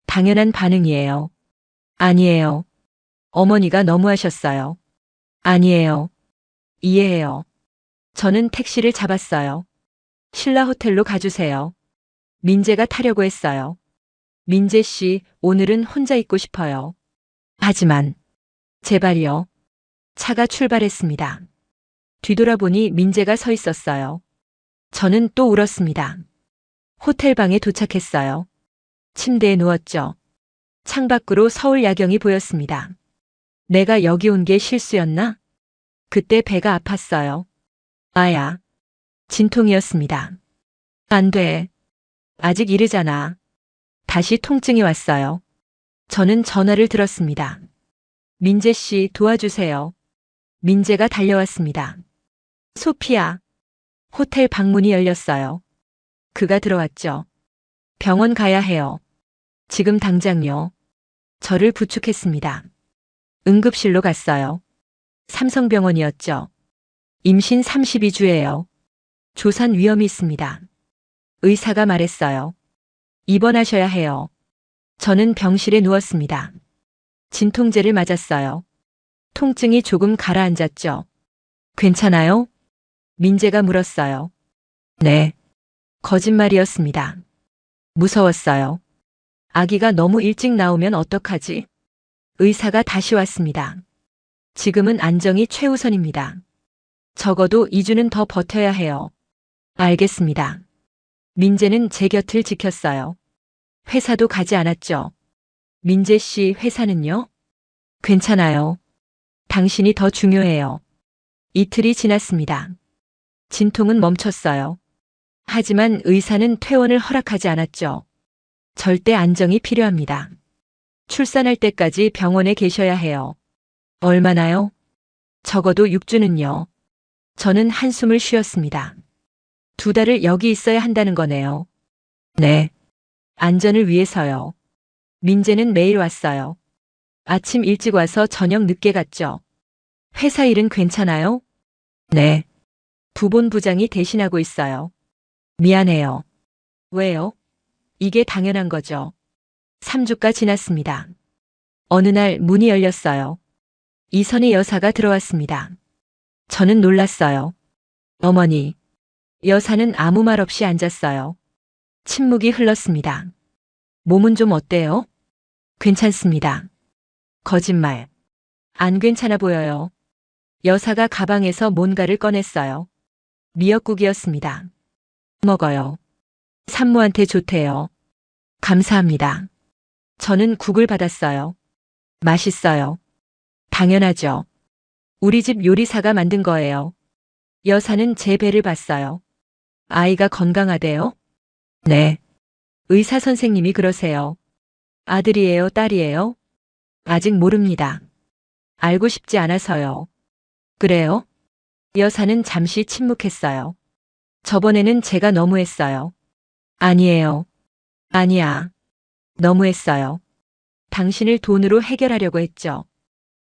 당연한 반응이에요. 아니에요. 어머니가 너무하셨어요. 아니에요. 이해해요. 저는 택시를 잡았어요. 신라 호텔로 가주세요. 민재가 타려고 했어요. 민재 씨, 오늘은 혼자 있고 싶어요. 하지만, 제발요. 차가 출발했습니다. 뒤돌아보니 민재가 서 있었어요. 저는 또 울었습니다. 호텔 방에 도착했어요. 침대에 누웠죠. 창밖으로 서울 야경이 보였습니다. 내가 여기 온 게 실수였나? 그때 배가 아팠어요. 아야. 진통이었습니다. 안 돼. 아직 이르잖아. 다시 통증이 왔어요. 저는 전화를 들었습니다. 민재 씨, 도와주세요. 민재가 달려왔습니다. 소피야. 호텔 방문이 열렸어요. 그가 들어왔죠. 병원 가야 해요. 지금 당장요. 저를 부축했습니다. 응급실로 갔어요. 삼성병원이었죠. 임신 32주예요. 조산 위험이 있습니다. 의사가 말했어요. 입원하셔야 해요. 저는 병실에 누웠습니다. 진통제를 맞았어요. 통증이 조금 가라앉았죠. 괜찮아요? 민재가 물었어요. 네. 거짓말이었습니다. 무서웠어요. 아기가 너무 일찍 나오면 어떡하지? 의사가 다시 왔습니다. 지금은 안정이 최우선입니다. 적어도 2주는 더 버텨야 해요. 알겠습니다. 민재는 제 곁을 지켰어요. 회사도 가지 않았죠. 민재 씨, 회사는요? 괜찮아요. 당신이 더 중요해요. 이틀이 지났습니다. 진통은 멈췄어요. 하지만 의사는 퇴원을 허락하지 않았죠. 절대 안정이 필요합니다. 출산할 때까지 병원에 계셔야 해요. 얼마나요? 적어도 6주는요. 저는 한숨을 쉬었습니다. 2달을 여기 있어야 한다는 거네요. 네. 안전을 위해서요. 민재는 매일 왔어요. 아침 일찍 와서 저녁 늦게 갔죠. 회사 일은 괜찮아요? 네. 부본부장이 대신하고 있어요. 미안해요. 왜요? 이게 당연한 거죠. 3주가 지났습니다. 어느 날 문이 열렸어요. 이선희 여사가 들어왔습니다. 저는 놀랐어요. 어머니. 여사는 아무 말 없이 앉았어요. 침묵이 흘렀습니다. 몸은 좀 어때요? 괜찮습니다. 거짓말. 안 괜찮아 보여요. 여사가 가방에서 뭔가를 꺼냈어요. 미역국이었습니다. 먹어요. 산모한테 좋대요. 감사합니다. 저는 국을 받았어요. 맛있어요. 당연하죠. 우리 집 요리사가 만든 거예요. 여사는 제 배를 봤어요. 아이가 건강하대요? 네. 의사 선생님이 그러세요. 아들이에요, 딸이에요? 아직 모릅니다. 알고 싶지 않아서요. 그래요? 여사는 잠시 침묵했어요. 저번에는 제가 너무했어요. 아니에요. 아니야. 너무했어요. 당신을 돈으로 해결하려고 했죠.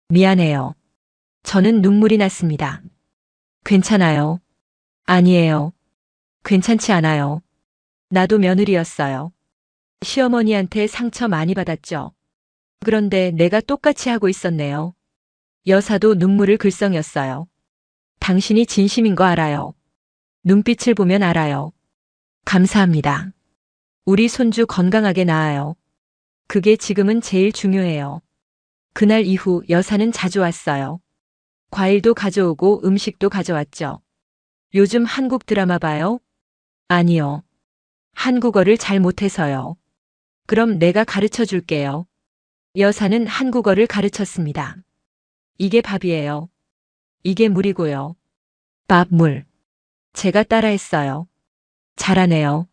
미안해요. 저는 눈물이 났습니다. 괜찮아요. 아니에요. 괜찮지 않아요. 나도 며느리였어요. 시어머니한테 상처 많이 받았죠. 그런데 내가 똑같이 하고 있었네요. 여사도 눈물을 글썽였어요. 당신이 진심인 거 알아요. 눈빛을 보면 알아요. 감사합니다. 우리 손주 건강하게 낳아요. 그게 지금은 제일 중요해요. 그날 이후 여사는 자주 왔어요. 과일도 가져오고 음식도 가져왔죠. 요즘 한국 드라마 봐요? 아니요. 한국어를 잘 못해서요. 그럼 내가 가르쳐 줄게요. 여사는 한국어를 가르쳤습니다. 이게 밥이에요. 이게 물이고요. 밥, 물. 제가 따라했어요. 잘하네요.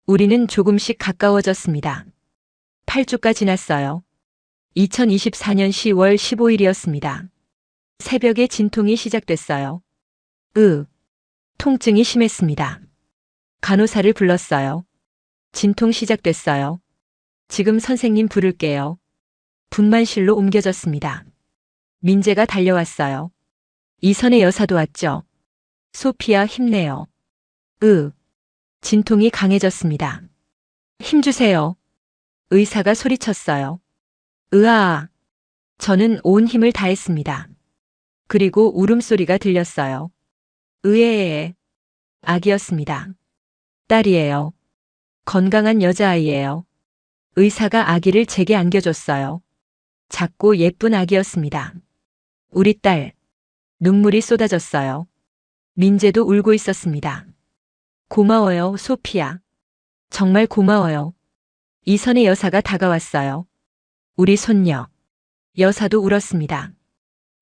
우리는 조금씩 가까워졌습니다. 8주가 지났어요. 2024년 10월 15일이었습니다. 새벽에 진통이 시작됐어요. 통증이 심했습니다. 간호사를 불렀어요. 진통 시작됐어요. 지금 선생님 부를게요. 분만실로 옮겨졌습니다. 민재가 달려왔어요. 이선의 여사도 왔죠. 소피야, 힘내요. 진통이 강해졌습니다. 힘주세요. 의사가 소리쳤어요. 으아. 저는 온 힘을 다했습니다. 그리고 울음소리가 들렸어요. 으에에. 아기였습니다. 딸이에요. 건강한 여자아이예요. 의사가 아기를 제게 안겨줬어요. 작고 예쁜 아기였습니다. 우리 딸. 눈물이 쏟아졌어요. 민재도 울고 있었습니다. 고마워요, 소피야. 정말 고마워요. 이선의 여사가 다가왔어요. 우리 손녀. 여사도 울었습니다.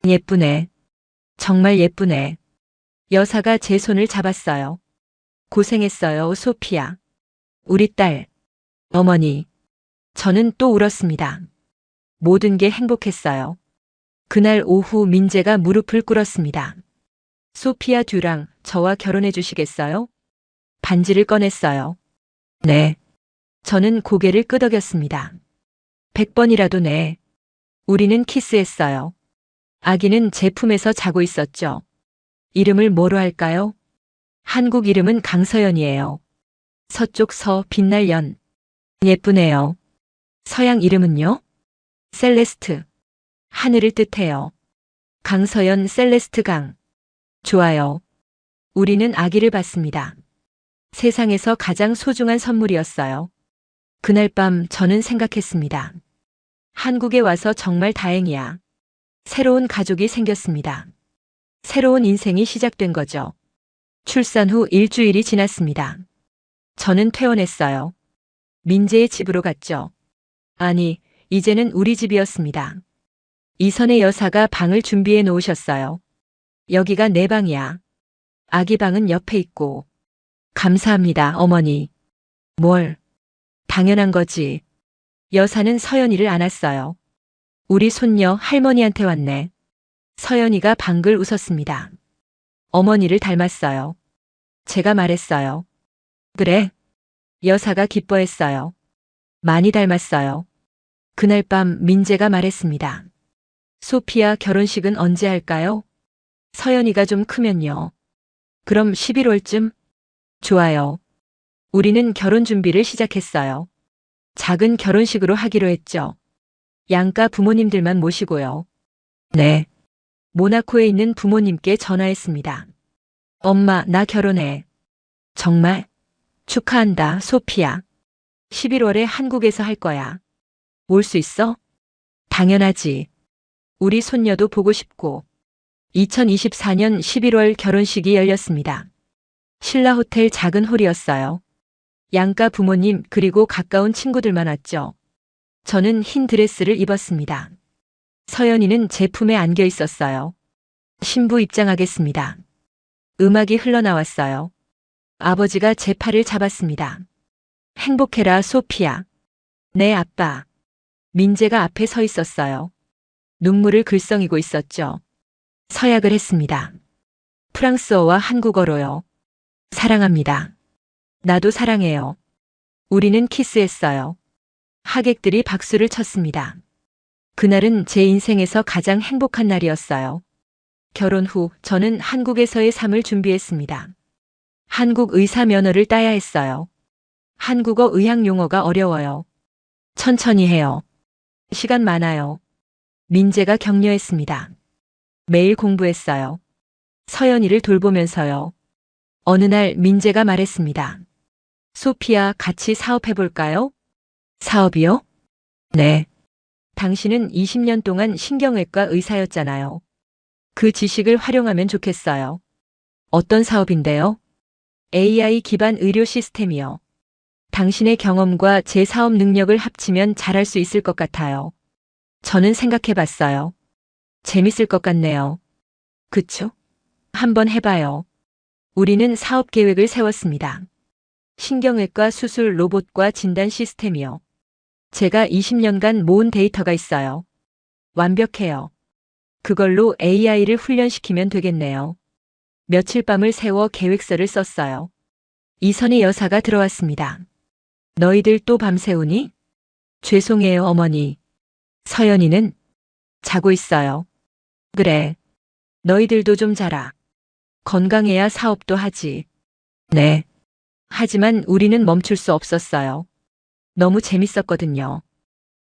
예쁘네. 정말 예쁘네. 여사가 제 손을 잡았어요. 고생했어요, 소피야. 우리 딸. 어머니. 저는 또 울었습니다. 모든 게 행복했어요. 그날 오후 민재가 무릎을 꿇었습니다. 소피아 듀랑 저와 결혼해 주시겠어요? 반지를 꺼냈어요. 네. 저는 고개를 끄덕였습니다. 100번이라도 네. 우리는 키스했어요. 아기는 제 품에서 자고 있었죠. 이름을 뭐로 할까요? 한국 이름은 강서연이에요. 서쪽 서 빛날 연. 예쁘네요. 서양 이름은요? 셀레스트. 하늘을 뜻해요. 강서연 셀레스트 강. 좋아요. 우리는 아기를 받습니다. 세상에서 가장 소중한 선물이었어요. 그날 밤 저는 생각했습니다. 한국에 와서 정말 다행이야. 새로운 가족이 생겼습니다. 새로운 인생이 시작된 거죠. 출산 후 일주일이 지났습니다. 저는 퇴원했어요. 민재의 집으로 갔죠. 아니, 이제는 우리 집이었습니다. 이선의 여사가 방을 준비해 놓으셨어요. 여기가 내 방이야. 아기 방은 옆에 있고. 감사합니다, 어머니. 뭘? 당연한 거지. 여사는 서연이를 안았어요. 우리 손녀 할머니한테 왔네. 서연이가 방글 웃었습니다. 어머니를 닮았어요. 제가 말했어요. 그래? 여사가 기뻐했어요. 많이 닮았어요. 그날 밤 민재가 말했습니다. 소피아 결혼식은 언제 할까요? 서연이가 좀 크면요. 그럼 11월쯤? 좋아요. 우리는 결혼 준비를 시작했어요. 작은 결혼식으로 하기로 했죠. 양가 부모님들만 모시고요. 네. 모나코에 있는 부모님께 전화했습니다. 엄마, 나 결혼해. 정말? 축하한다, 소피야. 11월에 한국에서 할 거야. 올 수 있어? 당연하지. 우리 손녀도 보고 싶고. 2024년 11월 결혼식이 열렸습니다. 신라 호텔 작은 홀이었어요. 양가 부모님 그리고 가까운 친구들만 왔죠. 저는 흰 드레스를 입었습니다. 서연이는 제 품에 안겨 있었어요. 신부 입장하겠습니다. 음악이 흘러나왔어요. 아버지가 제 팔을 잡았습니다. 행복해라, 소피야. 네, 아빠. 민재가 앞에 서 있었어요. 눈물을 글썽이고 있었죠. 서약을 했습니다. 프랑스어와 한국어로요. 사랑합니다. 나도 사랑해요. 우리는 키스했어요. 하객들이 박수를 쳤습니다. 그날은 제 인생에서 가장 행복한 날이었어요. 결혼 후 저는 한국에서의 삶을 준비했습니다. 한국 의사 면허를 따야 했어요. 한국어 의학 용어가 어려워요. 천천히 해요. 시간 많아요. 민재가 격려했습니다. 매일 공부했어요. 서연이를 돌보면서요. 어느 날 민재가 말했습니다. 소피아, 같이 사업해볼까요? 사업이요? 네. 당신은 20년 동안 신경외과 의사였잖아요. 그 지식을 활용하면 좋겠어요. 어떤 사업인데요? AI 기반 의료 시스템이요. 당신의 경험과 제 사업 능력을 합치면 잘할 수 있을 것 같아요. 저는 생각해봤어요. 재밌을 것 같네요. 그쵸? 한번 해봐요. 우리는 사업 계획을 세웠습니다. 신경외과 수술 로봇과 진단 시스템이요. 제가 20년간 모은 데이터가 있어요. 완벽해요. 그걸로 AI를 훈련시키면 되겠네요. 며칠 밤을 새워 계획서를 썼어요. 이선희 여사가 들어왔습니다. 너희들 또 밤새우니? 죄송해요, 어머니. 서연이는 자고 있어요. 그래. 너희들도 좀 자라. 건강해야 사업도 하지. 네. 하지만 우리는 멈출 수 없었어요. 너무 재밌었거든요.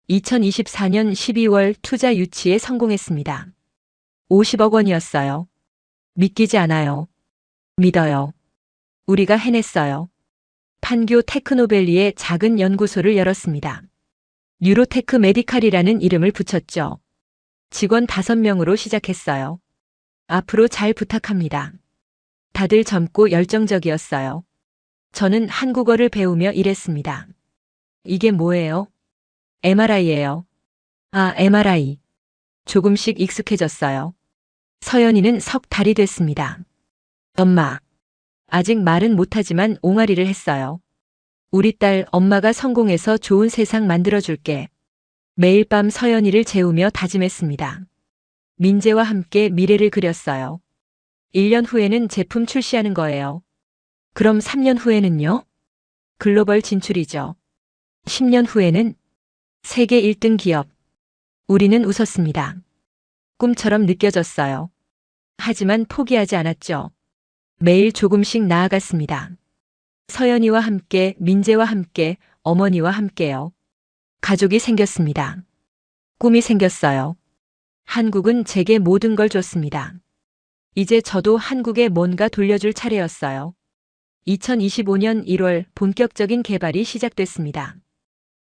2024년 12월 투자 유치에 성공했습니다. 50억 원이었어요. 믿기지 않아요. 믿어요. 우리가 해냈어요. 판교 테크노밸리에 작은 연구소를 열었습니다. 뉴로테크 메디칼이라는 이름을 붙였죠. 직원 5명으로 시작했어요. 앞으로 잘 부탁합니다. 다들 젊고 열정적이었어요. 저는 한국어를 배우며 일했습니다. 이게 뭐예요? MRI예요. 아, MRI. 조금씩 익숙해졌어요. 서연이는 석 달이 됐습니다. 엄마. 아직 말은 못하지만 옹알이를 했어요. 우리 딸 엄마가 성공해서 좋은 세상 만들어줄게. 매일 밤 서연이를 재우며 다짐했습니다. 민재와 함께 미래를 그렸어요. 1년 후에는 제품 출시하는 거예요. 그럼 3년 후에는요? 글로벌 진출이죠. 10년 후에는 세계 1등 기업. 우리는 웃었습니다. 꿈처럼 느껴졌어요. 하지만 포기하지 않았죠. 매일 조금씩 나아갔습니다. 서연이와 함께, 민재와 함께, 어머니와 함께요. 가족이 생겼습니다. 꿈이 생겼어요. 한국은 제게 모든 걸 줬습니다. 이제 저도 한국에 뭔가 돌려줄 차례였어요. 2025년 1월 본격적인 개발이 시작됐습니다.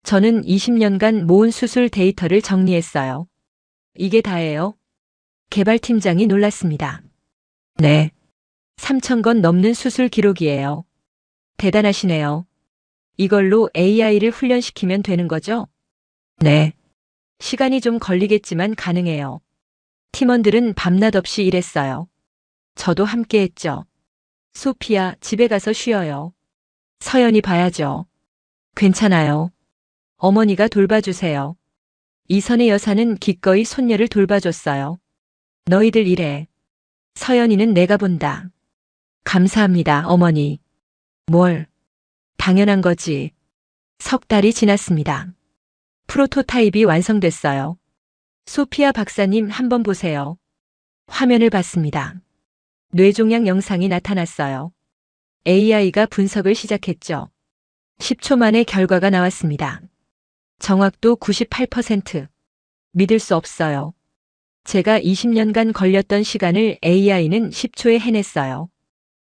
저는 20년간 모은 수술 데이터를 정리했어요. 이게 다예요? 개발팀장이 놀랐습니다. 네. 3,000건 넘는 수술 기록이에요. 대단하시네요. 이걸로 AI를 훈련시키면 되는 거죠? 네. 시간이 좀 걸리겠지만 가능해요. 팀원들은 밤낮 없이 일했어요. 저도 함께 했죠. 소피야, 집에 가서 쉬어요. 서연이 봐야죠. 괜찮아요. 어머니가 돌봐주세요. 이선의 여사는 기꺼이 손녀를 돌봐줬어요. 너희들 일해. 서연이는 내가 본다. 감사합니다, 어머니. 뭘? 당연한 거지. 석 달이 지났습니다. 프로토타입이 완성됐어요. 소피아 박사님 한번 보세요. 화면을 봤습니다. 뇌종양 영상이 나타났어요. AI가 분석을 시작했죠. 10초 만에 결과가 나왔습니다. 정확도 98%. 믿을 수 없어요. 제가 20년간 걸렸던 시간을 AI는 10초에 해냈어요.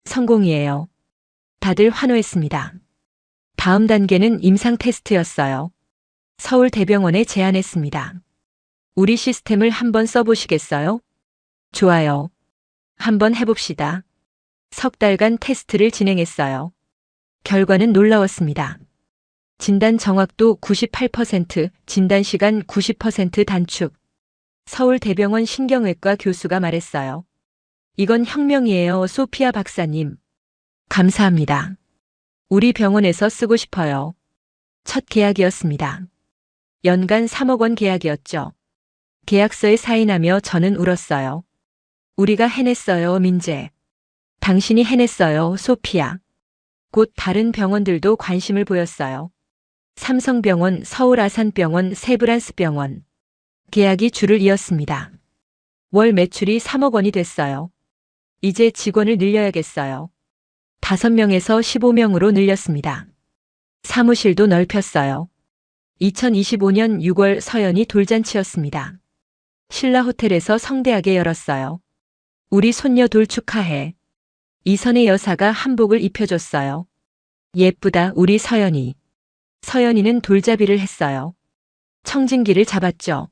성공이에요. 다들 환호했습니다. 다음 단계는 임상 테스트였어요. 서울대병원에 제안했습니다. 우리 시스템을 한번 써보시겠어요? 좋아요. 한번 해봅시다. 석 달간 테스트를 진행했어요. 결과는 놀라웠습니다. 진단 정확도 98%, 진단 시간 90% 단축. 서울대병원 신경외과 교수가 말했어요. 이건 혁명이에요, 소피아 박사님. 감사합니다. 우리 병원에서 쓰고 싶어요. 첫 계약이었습니다. 연간 3억 원 계약이었죠. 계약서에 사인하며 저는 울었어요. 우리가 해냈어요, 민재. 당신이 해냈어요, 소피아. 곧 다른 병원들도 관심을 보였어요. 삼성병원, 서울아산병원, 세브란스병원. 계약이 줄을 이었습니다. 월 매출이 3억 원이 됐어요. 이제 직원을 늘려야겠어요. 5명에서 15명으로 늘렸습니다. 사무실도 넓혔어요. 2025년 6월 서연이 돌잔치였습니다. 신라 호텔에서 성대하게 열었어요. 우리 손녀 돌 축하해. 이선의 여사가 한복을 입혀줬어요. 예쁘다, 우리 서연이. 서연이는 돌잡이를 했어요. 청진기를 잡았죠.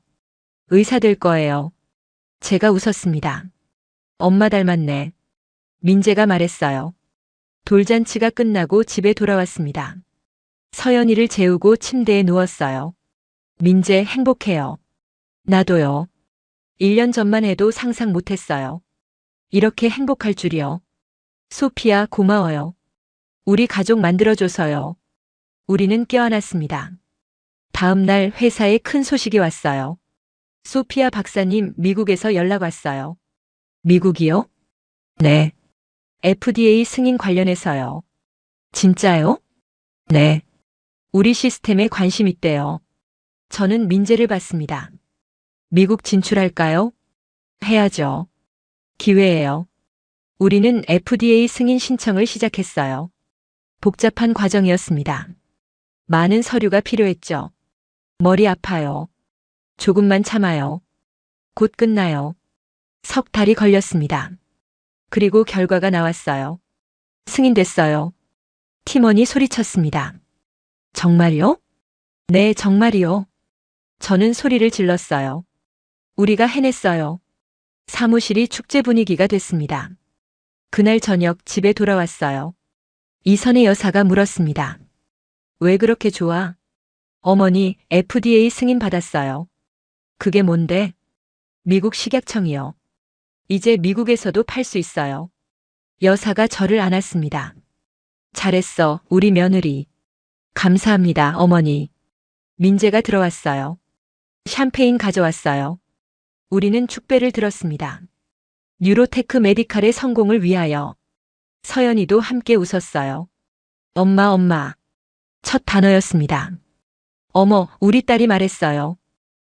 의사 될 거예요. 제가 웃었습니다. 엄마 닮았네. 민재가 말했어요. 돌잔치가 끝나고 집에 돌아왔습니다. 서연이를 재우고 침대에 누웠어요. 민재 행복해요. 나도요. 1년 전만 해도 상상 못했어요. 이렇게 행복할 줄이요. 소피아 고마워요. 우리 가족 만들어줘서요. 우리는 껴안았습니다. 다음 날 회사에 큰 소식이 왔어요. 소피아 박사님, 미국에서 연락 왔어요. 미국이요? 네. FDA 승인 관련해서요. 진짜요? 네. 우리 시스템에 관심 있대요. 저는 민재를 봤습니다. 미국 진출할까요? 해야죠. 기회예요. 우리는 FDA 승인 신청을 시작했어요. 복잡한 과정이었습니다. 많은 서류가 필요했죠. 머리 아파요. 조금만 참아요. 곧 끝나요. 석 달이 걸렸습니다. 그리고 결과가 나왔어요. 승인됐어요. 팀원이 소리쳤습니다. 정말요? 네, 정말이요. 저는 소리를 질렀어요. 우리가 해냈어요. 사무실이 축제 분위기가 됐습니다. 그날 저녁 집에 돌아왔어요. 이선의 여사가 물었습니다. 왜 그렇게 좋아? 어머니, FDA 승인 받았어요. 그게 뭔데? 미국 식약청이요. 이제 미국에서도 팔 수 있어요. 여사가 저를 안았습니다. 잘했어, 우리 며느리. 감사합니다, 어머니. 민재가 들어왔어요. 샴페인 가져왔어요. 우리는 축배를 들었습니다. 뉴로테크 메디칼의 성공을 위하여. 서연이도 함께 웃었어요. 엄마. 첫 단어였습니다. 어머, 우리 딸이 말했어요.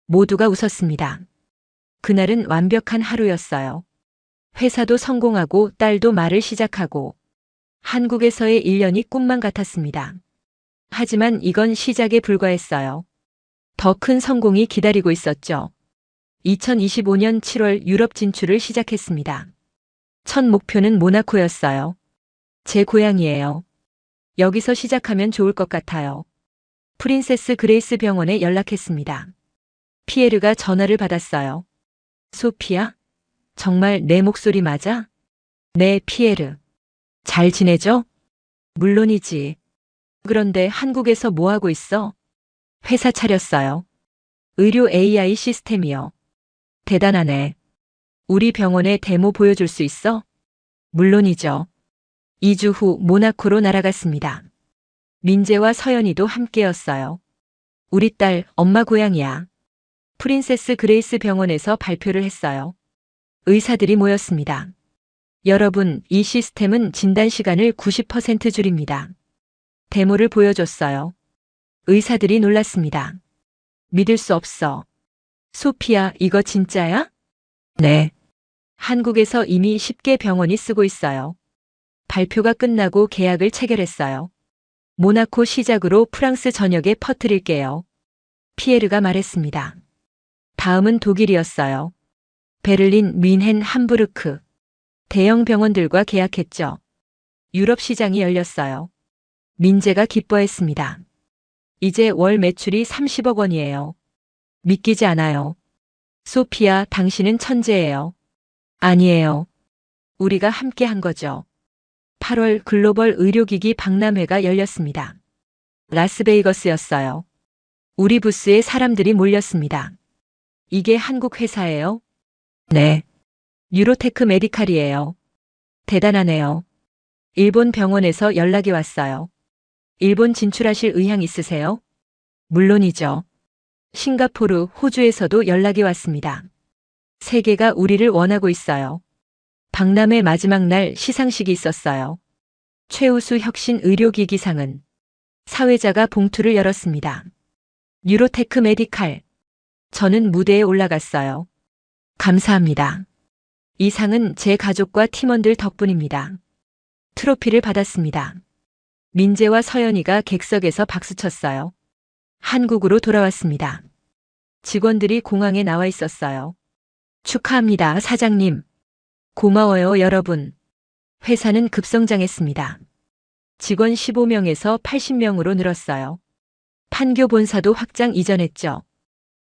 모두가 웃었습니다. 그날은 완벽한 하루였어요. 회사도 성공하고 딸도 말을 시작하고 한국에서의 1년이 꿈만 같았습니다. 하지만 이건 시작에 불과했어요. 더 큰 성공이 기다리고 있었죠. 2025년 7월 유럽 진출을 시작했습니다. 첫 목표는 모나코였어요. 제 고향이에요. 여기서 시작하면 좋을 것 같아요. 프린세스 그레이스 병원에 연락했습니다. 피에르가 전화를 받았어요. 소피야? 정말 내 목소리 맞아? 네, 피에르. 잘 지내죠? 물론이지. 그런데 한국에서 뭐 하고 있어? 회사 차렸어요. 의료 AI 시스템이요. 대단하네. 우리 병원에 데모 보여줄 수 있어? 물론이죠. 2주 후 모나코로 날아갔습니다. 민재와 서연이도 함께였어요. 우리 딸 엄마 고향이야. 프린세스 그레이스 병원에서 발표를 했어요. 의사들이 모였습니다. 여러분, 이 시스템은 진단 시간을 90% 줄입니다. 데모를 보여줬어요. 의사들이 놀랐습니다. 믿을 수 없어. 소피야, 이거 진짜야? 네. 한국에서 이미 10개 병원이 쓰고 있어요. 발표가 끝나고 계약을 체결했어요. 모나코 시작으로 프랑스 전역에 퍼뜨릴게요. 피에르가 말했습니다. 다음은 독일이었어요. 베를린, 뮌헨, 함부르크. 대형 병원들과 계약했죠. 유럽 시장이 열렸어요. 민재가 기뻐했습니다. 이제 월 매출이 30억 원이에요. 믿기지 않아요. 소피야, 당신은 천재예요. 아니에요. 우리가 함께 한 거죠. 8월 글로벌 의료기기 박람회가 열렸습니다. 라스베이거스였어요. 우리 부스에 사람들이 몰렸습니다. 이게 한국 회사예요? 네. 뉴로테크 메디칼이에요. 대단하네요. 일본 병원에서 연락이 왔어요. 일본 진출하실 의향 있으세요? 물론이죠. 싱가포르, 호주에서도 연락이 왔습니다. 세계가 우리를 원하고 있어요. 박람회 마지막 날 시상식이 있었어요. 최우수 혁신 의료기기상은 사회자가 봉투를 열었습니다. 뉴로테크 메디칼. 저는 무대에 올라갔어요. 감사합니다. 이 상은 제 가족과 팀원들 덕분입니다. 트로피를 받았습니다. 민재와 서연이가 객석에서 박수쳤어요. 한국으로 돌아왔습니다. 직원들이 공항에 나와 있었어요. 축하합니다, 사장님. 고마워요, 여러분. 회사는 급성장했습니다. 직원 15명에서 80명으로 늘었어요. 판교 본사도 확장 이전했죠.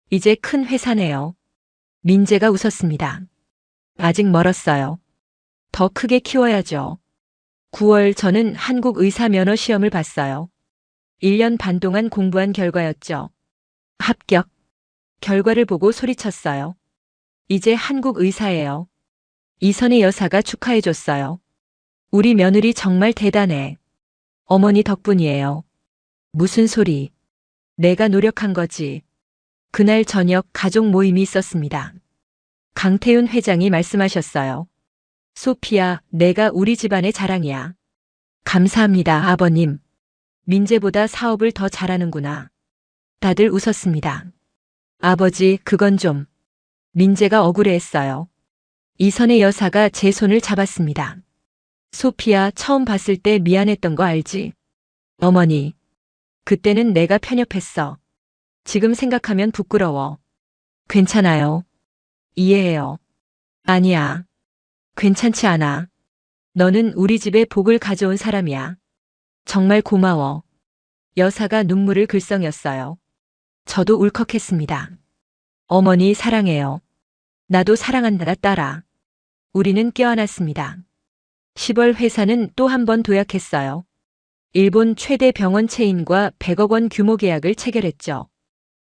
이제 큰 회사네요. 민재가 웃었습니다. 아직 멀었어요. 더 크게 키워야죠. 9월 저는 한국 의사 면허 시험을 봤어요. 1년 반 동안 공부한 결과였죠. 합격. 결과를 보고 소리쳤어요. 이제 한국 의사예요. 이선의 여사가 축하해줬어요. 우리 며느리 정말 대단해. 어머니 덕분이에요. 무슨 소리. 내가 노력한 거지. 그날 저녁 가족 모임이 있었습니다. 강태윤 회장이 말씀하셨어요. 소피야, 내가 우리 집안의 자랑이야. 감사합니다, 아버님. 민재보다 사업을 더 잘하는구나. 다들 웃었습니다. 아버지, 그건 좀. 민재가 억울해했어요. 이선의 여사가 제 손을 잡았습니다. 소피야, 처음 봤을 때 미안했던 거 알지? 어머니, 그때는 내가 편협했어. 지금 생각하면 부끄러워. 괜찮아요. 이해해요. 아니야. 괜찮지 않아. 너는 우리 집에 복을 가져온 사람이야. 정말 고마워. 여사가 눈물을 글썽였어요. 저도 울컥했습니다. 어머니 사랑해요. 나도 사랑한다 딸아. 우리는 껴안았습니다. 10월 회사는 또 한 번 도약했어요. 일본 최대 병원 체인과 100억 원 규모 계약을 체결했죠.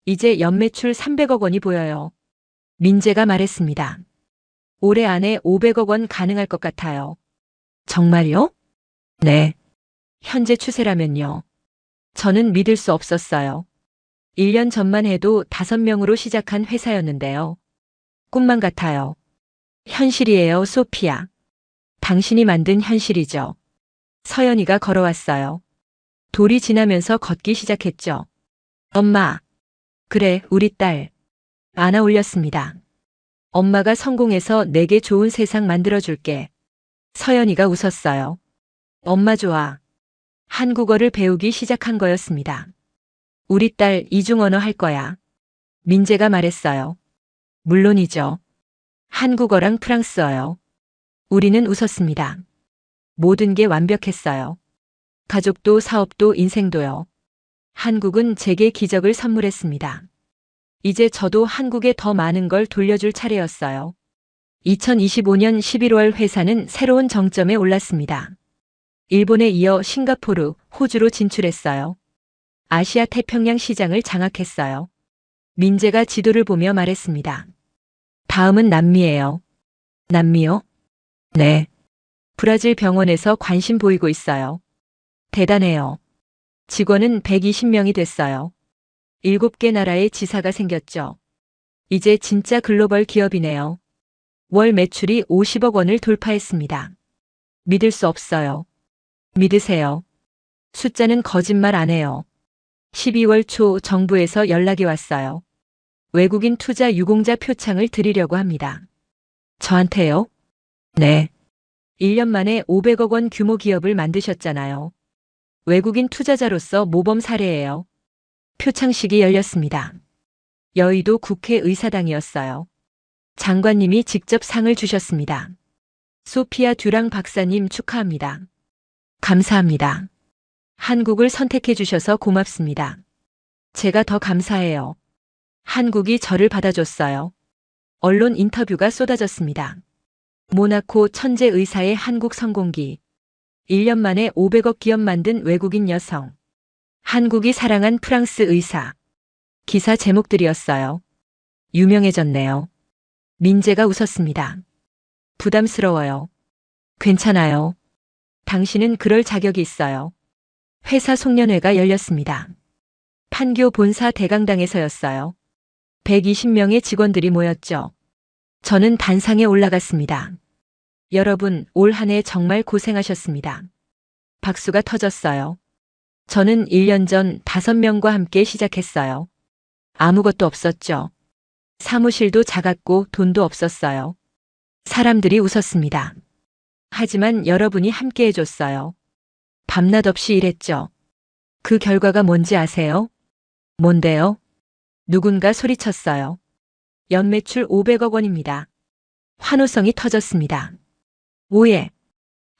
이제 연매출 300억 원이 보여요. 민재가 말했습니다. 올해 안에 500억 원 가능할 것 같아요. 정말요? 네. 현재 추세라면요. 저는 믿을 수 없었어요. 1년 전만 해도 5명으로 시작한 회사였는데요. 꿈만 같아요. 현실이에요, 소피아. 당신이 만든 현실이죠. 서연이가 걸어왔어요. 돌이 지나면서 걷기 시작했죠. 엄마. 그래, 우리 딸. 안아 올렸습니다. 엄마가 성공해서 내게 좋은 세상 만들어줄게. 서연이가 웃었어요. 엄마 좋아. 한국어를 배우기 시작한 거였습니다. 우리 딸 이중언어 할 거야. 민재가 말했어요. 물론이죠. 한국어랑 프랑스어요. 우리는 웃었습니다. 모든 게 완벽했어요. 가족도 사업도 인생도요. 한국은 제게 기적을 선물했습니다. 이제 저도 한국에 더 많은 걸 돌려줄 차례였어요. 2025년 11월 회사는 새로운 정점에 올랐습니다. 일본에 이어 싱가포르, 호주로 진출했어요. 아시아 태평양 시장을 장악했어요. 민재가 지도를 보며 말했습니다. 다음은 남미예요. 남미요? 네. 브라질 병원에서 관심 보이고 있어요. 대단해요. 직원은 120명이 됐어요. 7개 나라의 지사가 생겼죠. 이제 진짜 글로벌 기업이네요. 월 매출이 50억 원을 돌파했습니다. 믿을 수 없어요. 믿으세요. 숫자는 거짓말 안 해요. 12월 초 정부에서 연락이 왔어요. 외국인 투자 유공자 표창을 드리려고 합니다. 저한테요? 네. 1년 만에 500억 원 규모 기업을 만드셨잖아요. 외국인 투자자로서 모범 사례예요. 표창식이 열렸습니다. 여의도 국회의사당이었어요. 장관님이 직접 상을 주셨습니다. 소피아 듀랑 박사님 축하합니다. 감사합니다. 한국을 선택해 주셔서 고맙습니다. 제가 더 감사해요. 한국이 저를 받아줬어요. 언론 인터뷰가 쏟아졌습니다. 모나코 천재 의사의 한국 성공기. 1년 만에 500억 기업 만든 외국인 여성. 한국이 사랑한 프랑스 의사. 기사 제목들이었어요. 유명해졌네요. 민재가 웃었습니다. 부담스러워요. 괜찮아요. 당신은 그럴 자격이 있어요. 회사 송년회가 열렸습니다. 판교 본사 대강당에서였어요. 120명의 직원들이 모였죠. 저는 단상에 올라갔습니다. 여러분, 올 한 해 정말 고생하셨습니다. 박수가 터졌어요. 저는 1년 전 5명과 함께 시작했어요. 아무것도 없었죠. 사무실도 작았고 돈도 없었어요. 사람들이 웃었습니다. 하지만 여러분이 함께 해줬어요. 밤낮 없이 일했죠. 그 결과가 뭔지 아세요? 뭔데요? 누군가 소리쳤어요. 연매출 500억 원입니다. 환호성이 터졌습니다. 오예.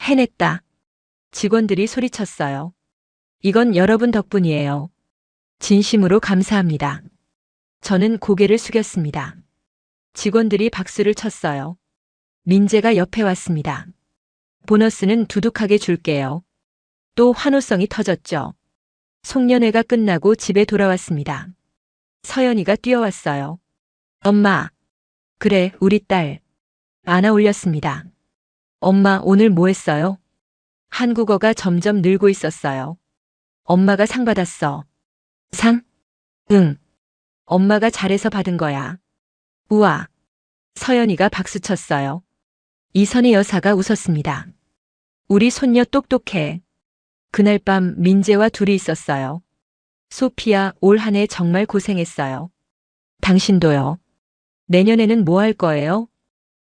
해냈다. 직원들이 소리쳤어요. 이건 여러분 덕분이에요. 진심으로 감사합니다. 저는 고개를 숙였습니다. 직원들이 박수를 쳤어요. 민재가 옆에 왔습니다. 보너스는 두둑하게 줄게요. 또 환호성이 터졌죠. 송년회가 끝나고 집에 돌아왔습니다. 서연이가 뛰어왔어요. 엄마. 그래, 우리 딸. 안아 올렸습니다. 엄마, 오늘 뭐 했어요? 한국어가 점점 늘고 있었어요. 엄마가 상 받았어. 상? 응. 엄마가 잘해서 받은 거야. 우와. 서연이가 박수 쳤어요. 이선희 여사가 웃었습니다. 우리 손녀 똑똑해. 그날 밤 민재와 둘이 있었어요. 소피아, 올 한 해 정말 고생했어요. 당신도요. 내년에는 뭐 할 거예요?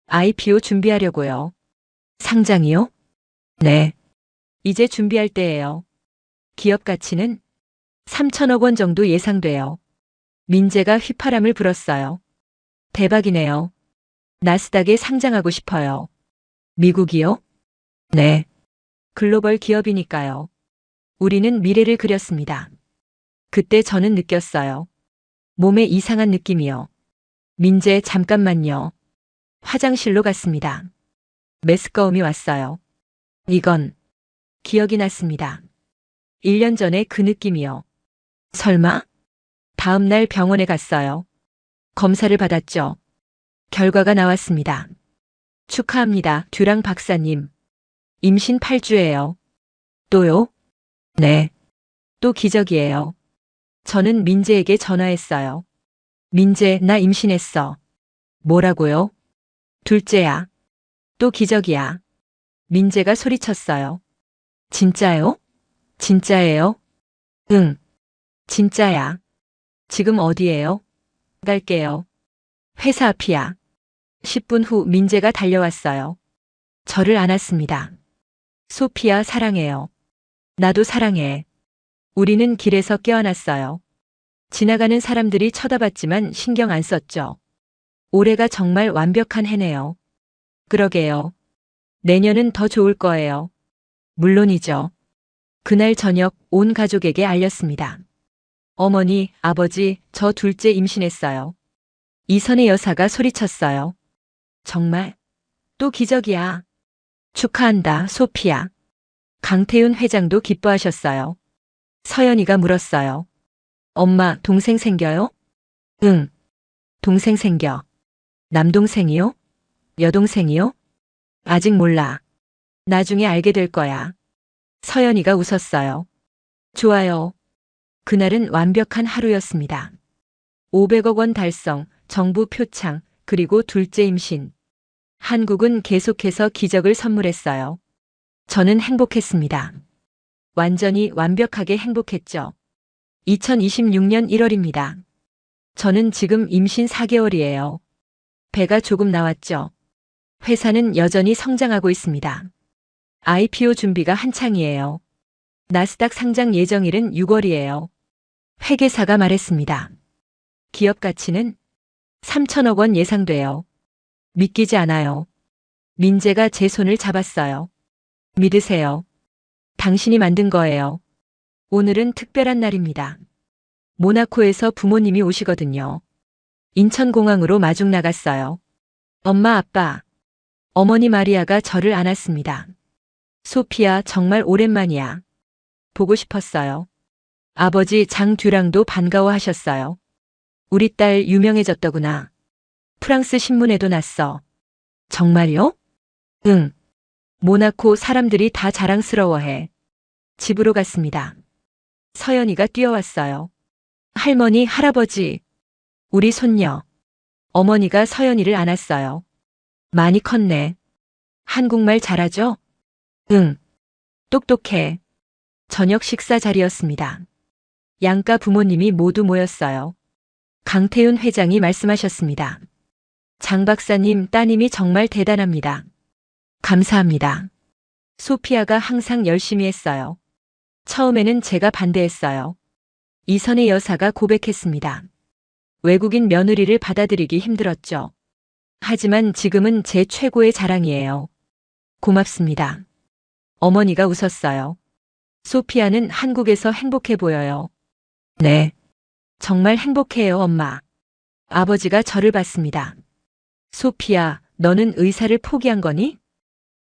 IPO 준비하려고요. 상장이요? 네. 이제 준비할 때예요. 기업 가치는 3천억 원 정도 예상돼요. 민재가 휘파람을 불었어요. 대박이네요. 나스닥에 상장하고 싶어요. 미국이요? 네. 글로벌 기업이니까요. 우리는 미래를 그렸습니다. 그때 저는 느꼈어요. 몸에 이상한 느낌이요. 민재, 잠깐만요. 화장실로 갔습니다. 메스꺼움이 왔어요. 이건 기억이 났습니다. 1년 전에 그 느낌이요. 설마? 다음 날 병원에 갔어요. 검사를 받았죠. 결과가 나왔습니다. 축하합니다, 듀랑 박사님. 임신 8주예요. 또요? 네. 또 기적이에요. 저는 민재에게 전화했어요. 민재, 나 임신했어. 뭐라고요? 둘째야. 또 기적이야. 민재가 소리쳤어요. 진짜요? 진짜예요? 응. 진짜야. 지금 어디예요? 갈게요. 회사 앞이야. 10분 후 민재가 달려왔어요. 저를 안았습니다. 소피아, 사랑해요. 나도 사랑해. 우리는 길에서 껴안았어요. 지나가는 사람들이 쳐다봤지만 신경 안 썼죠. 올해가 정말 완벽한 해네요. 그러게요. 내년은 더 좋을 거예요. 물론이죠. 그날 저녁 온 가족에게 알렸습니다. 어머니, 아버지, 저 둘째 임신했어요. 이선의 여사가 소리쳤어요. 정말? 또 기적이야. 축하한다, 소피아. 강태윤 회장도 기뻐하셨어요. 서연이가 물었어요. 엄마, 동생 생겨요? 응. 동생 생겨. 남동생이요? 여동생이요? 아직 몰라. 나중에 알게 될 거야. 서연이가 웃었어요. 좋아요. 그날은 완벽한 하루였습니다. 500억 원 달성, 정부 표창, 그리고 둘째 임신. 한국은 계속해서 기적을 선물했어요. 저는 행복했습니다. 완전히 완벽하게 행복했죠. 2026년 1월입니다. 저는 지금 임신 4개월이에요. 배가 조금 나왔죠. 회사는 여전히 성장하고 있습니다. IPO 준비가 한창이에요. 나스닥 상장 예정일은 6월이에요. 회계사가 말했습니다. 기업 가치는 3천억 원 예상돼요. 믿기지 않아요. 민재가 제 손을 잡았어요. 믿으세요. 당신이 만든 거예요. 오늘은 특별한 날입니다. 모나코에서 부모님이 오시거든요. 인천공항으로 마중 나갔어요. 엄마, 아빠. 어머니 마리아가 저를 안았습니다. 소피아, 정말 오랜만이야. 보고 싶었어요. 아버지 장듀랑도 반가워하셨어요. 우리 딸 유명해졌더구나. 프랑스 신문에도 났어. 정말요? 응. 모나코 사람들이 다 자랑스러워해. 집으로 갔습니다. 서연이가 뛰어왔어요. 할머니, 할아버지. 우리 손녀. 어머니가 서연이를 안았어요. 많이 컸네. 한국말 잘하죠? 응. 똑똑해. 저녁 식사 자리였습니다. 양가 부모님이 모두 모였어요. 강태윤 회장이 말씀하셨습니다. 장 박사님, 따님이 정말 대단합니다. 감사합니다. 소피아가 항상 열심히 했어요. 처음에는 제가 반대했어요. 이선의 여사가 고백했습니다. 외국인 며느리를 받아들이기 힘들었죠. 하지만 지금은 제 최고의 자랑이에요. 고맙습니다. 어머니가 웃었어요. 소피아는 한국에서 행복해 보여요. 네. 정말 행복해요, 엄마. 아버지가 저를 봤습니다. 소피아, 너는 의사를 포기한 거니?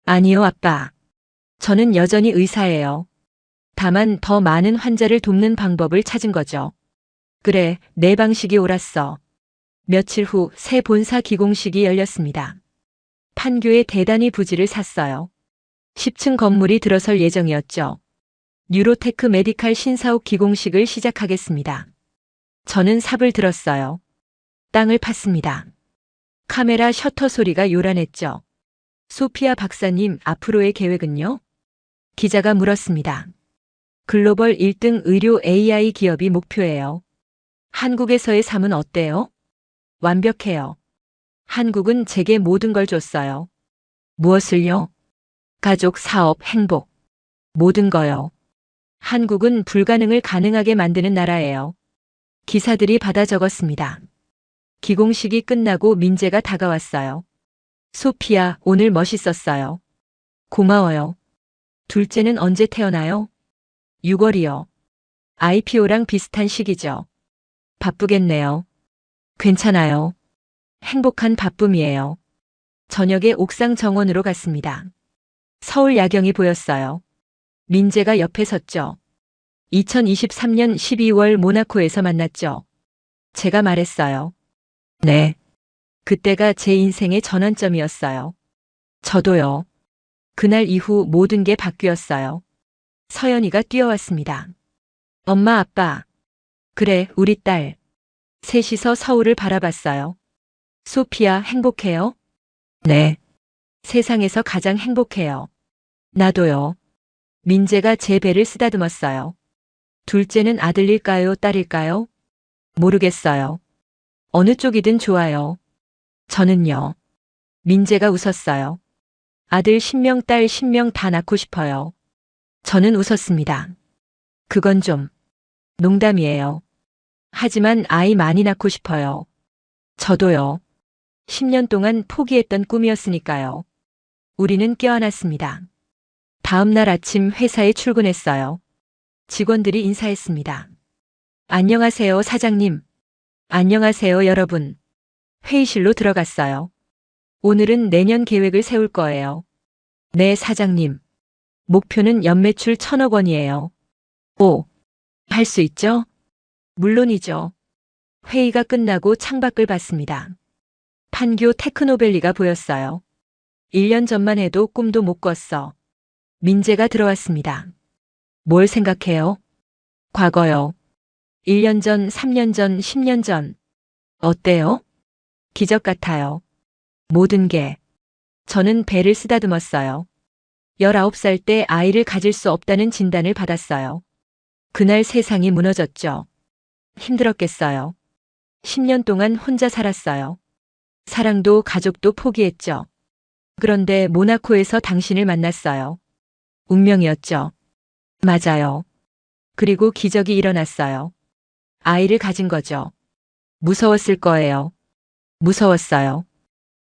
아니요, 아빠. 저는 여전히 의사예요. 다만 더 많은 환자를 돕는 방법을 찾은 거죠. 그래, 내 방식이 옳았어. 며칠 후 새 본사 기공식이 열렸습니다. 판교에 대단히 부지를 샀어요. 10층 건물이 들어설 예정이었죠. 뉴로테크 메디칼 신사옥 기공식을 시작하겠습니다. 저는 삽을 들었어요. 땅을 팠습니다. 카메라 셔터 소리가 요란했죠. 소피아 박사님, 앞으로의 계획은요? 기자가 물었습니다. 글로벌 1등 의료 AI 기업이 목표예요. 한국에서의 삶은 어때요? 완벽해요. 한국은 제게 모든 걸 줬어요. 무엇을요? 가족, 사업, 행복. 모든 거요. 한국은 불가능을 가능하게 만드는 나라예요. 기사들이 받아 적었습니다. 기공식이 끝나고 민재가 다가왔어요. 소피야, 오늘 멋있었어요. 고마워요. 둘째는 언제 태어나요? 6월이요. IPO랑 비슷한 시기죠. 바쁘겠네요. 괜찮아요. 행복한 바쁨이에요. 저녁에 옥상 정원으로 갔습니다. 서울 야경이 보였어요. 민재가 옆에 섰죠. 2023년 12월 모나코에서 만났죠. 제가 말했어요. 네. 그때가 제 인생의 전환점이었어요. 저도요. 그날 이후 모든 게 바뀌었어요. 서연이가 뛰어왔습니다. 엄마, 아빠. 그래, 우리 딸. 셋이서 서울을 바라봤어요. 소피야, 행복해요? 네. 세상에서 가장 행복해요. 나도요. 민재가 제 배를 쓰다듬었어요. 둘째는 아들일까요, 딸일까요? 모르겠어요. 어느 쪽이든 좋아요. 저는요. 민재가 웃었어요. 아들 10명, 딸 10명 다 낳고 싶어요. 저는 웃었습니다. 그건 좀 농담이에요. 하지만 아이 많이 낳고 싶어요. 저도요. 10년 동안 포기했던 꿈이었으니까요. 우리는 껴안았습니다. 다음 날 아침 회사에 출근했어요. 직원들이 인사했습니다. 안녕하세요, 사장님. 안녕하세요, 여러분. 회의실로 들어갔어요. 오늘은 내년 계획을 세울 거예요. 네, 사장님. 목표는 연매출 1,000억 원이에요. 오, 할 수 있죠? 물론이죠. 회의가 끝나고 창밖을 봤습니다. 판교 테크노밸리가 보였어요. 1년 전만 해도 꿈도 못 꿨어. 민재가 들어왔습니다. 뭘 생각해요? 과거요. 1년 전, 3년 전, 10년 전. 어때요? 기적 같아요. 모든 게. 저는 배를 쓰다듬었어요. 19살 때 아이를 가질 수 없다는 진단을 받았어요. 그날 세상이 무너졌죠. 힘들었겠어요. 10년 동안 혼자 살았어요. 사랑도 가족도 포기했죠. 그런데 모나코에서 당신을 만났어요. 운명이었죠. 맞아요. 그리고 기적이 일어났어요. 아이를 가진 거죠. 무서웠을 거예요. 무서웠어요.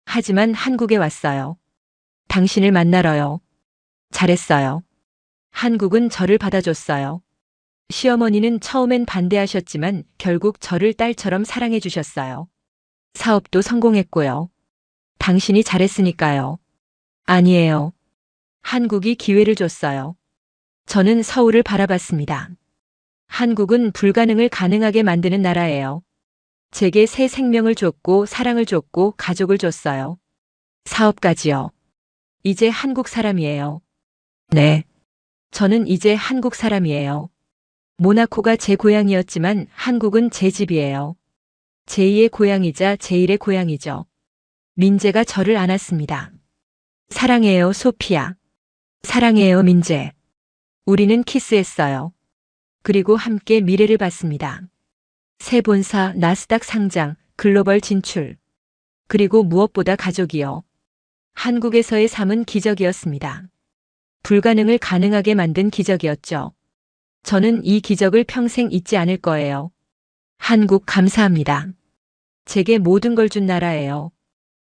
하지만 한국에 왔어요. 당신을 만나러요. 잘했어요. 한국은 저를 받아줬어요. 시어머니는 처음엔 반대하셨지만 결국 저를 딸처럼 사랑해 주셨어요. 사업도 성공했고요. 당신이 잘했으니까요. 아니에요. 한국이 기회를 줬어요. 저는 서울을 바라봤습니다. 한국은 불가능을 가능하게 만드는 나라예요. 제게 새 생명을 줬고 사랑을 줬고 가족을 줬어요. 사업까지요. 이제 한국 사람이에요. 네. 저는 이제 한국 사람이에요. 모나코가 제 고향이었지만 한국은 제 집이에요. 제2의 고향이자 제1의 고향이죠. 민재가 저를 안았습니다. 사랑해요, 소피야. 사랑해요, 민재. 우리는 키스했어요. 그리고 함께 미래를 봤습니다. 새 본사, 나스닥 상장, 글로벌 진출. 그리고 무엇보다 가족이요. 한국에서의 삶은 기적이었습니다. 불가능을 가능하게 만든 기적이었죠. 저는 이 기적을 평생 잊지 않을 거예요. 한국 감사합니다. 제게 모든 걸 준 나라예요.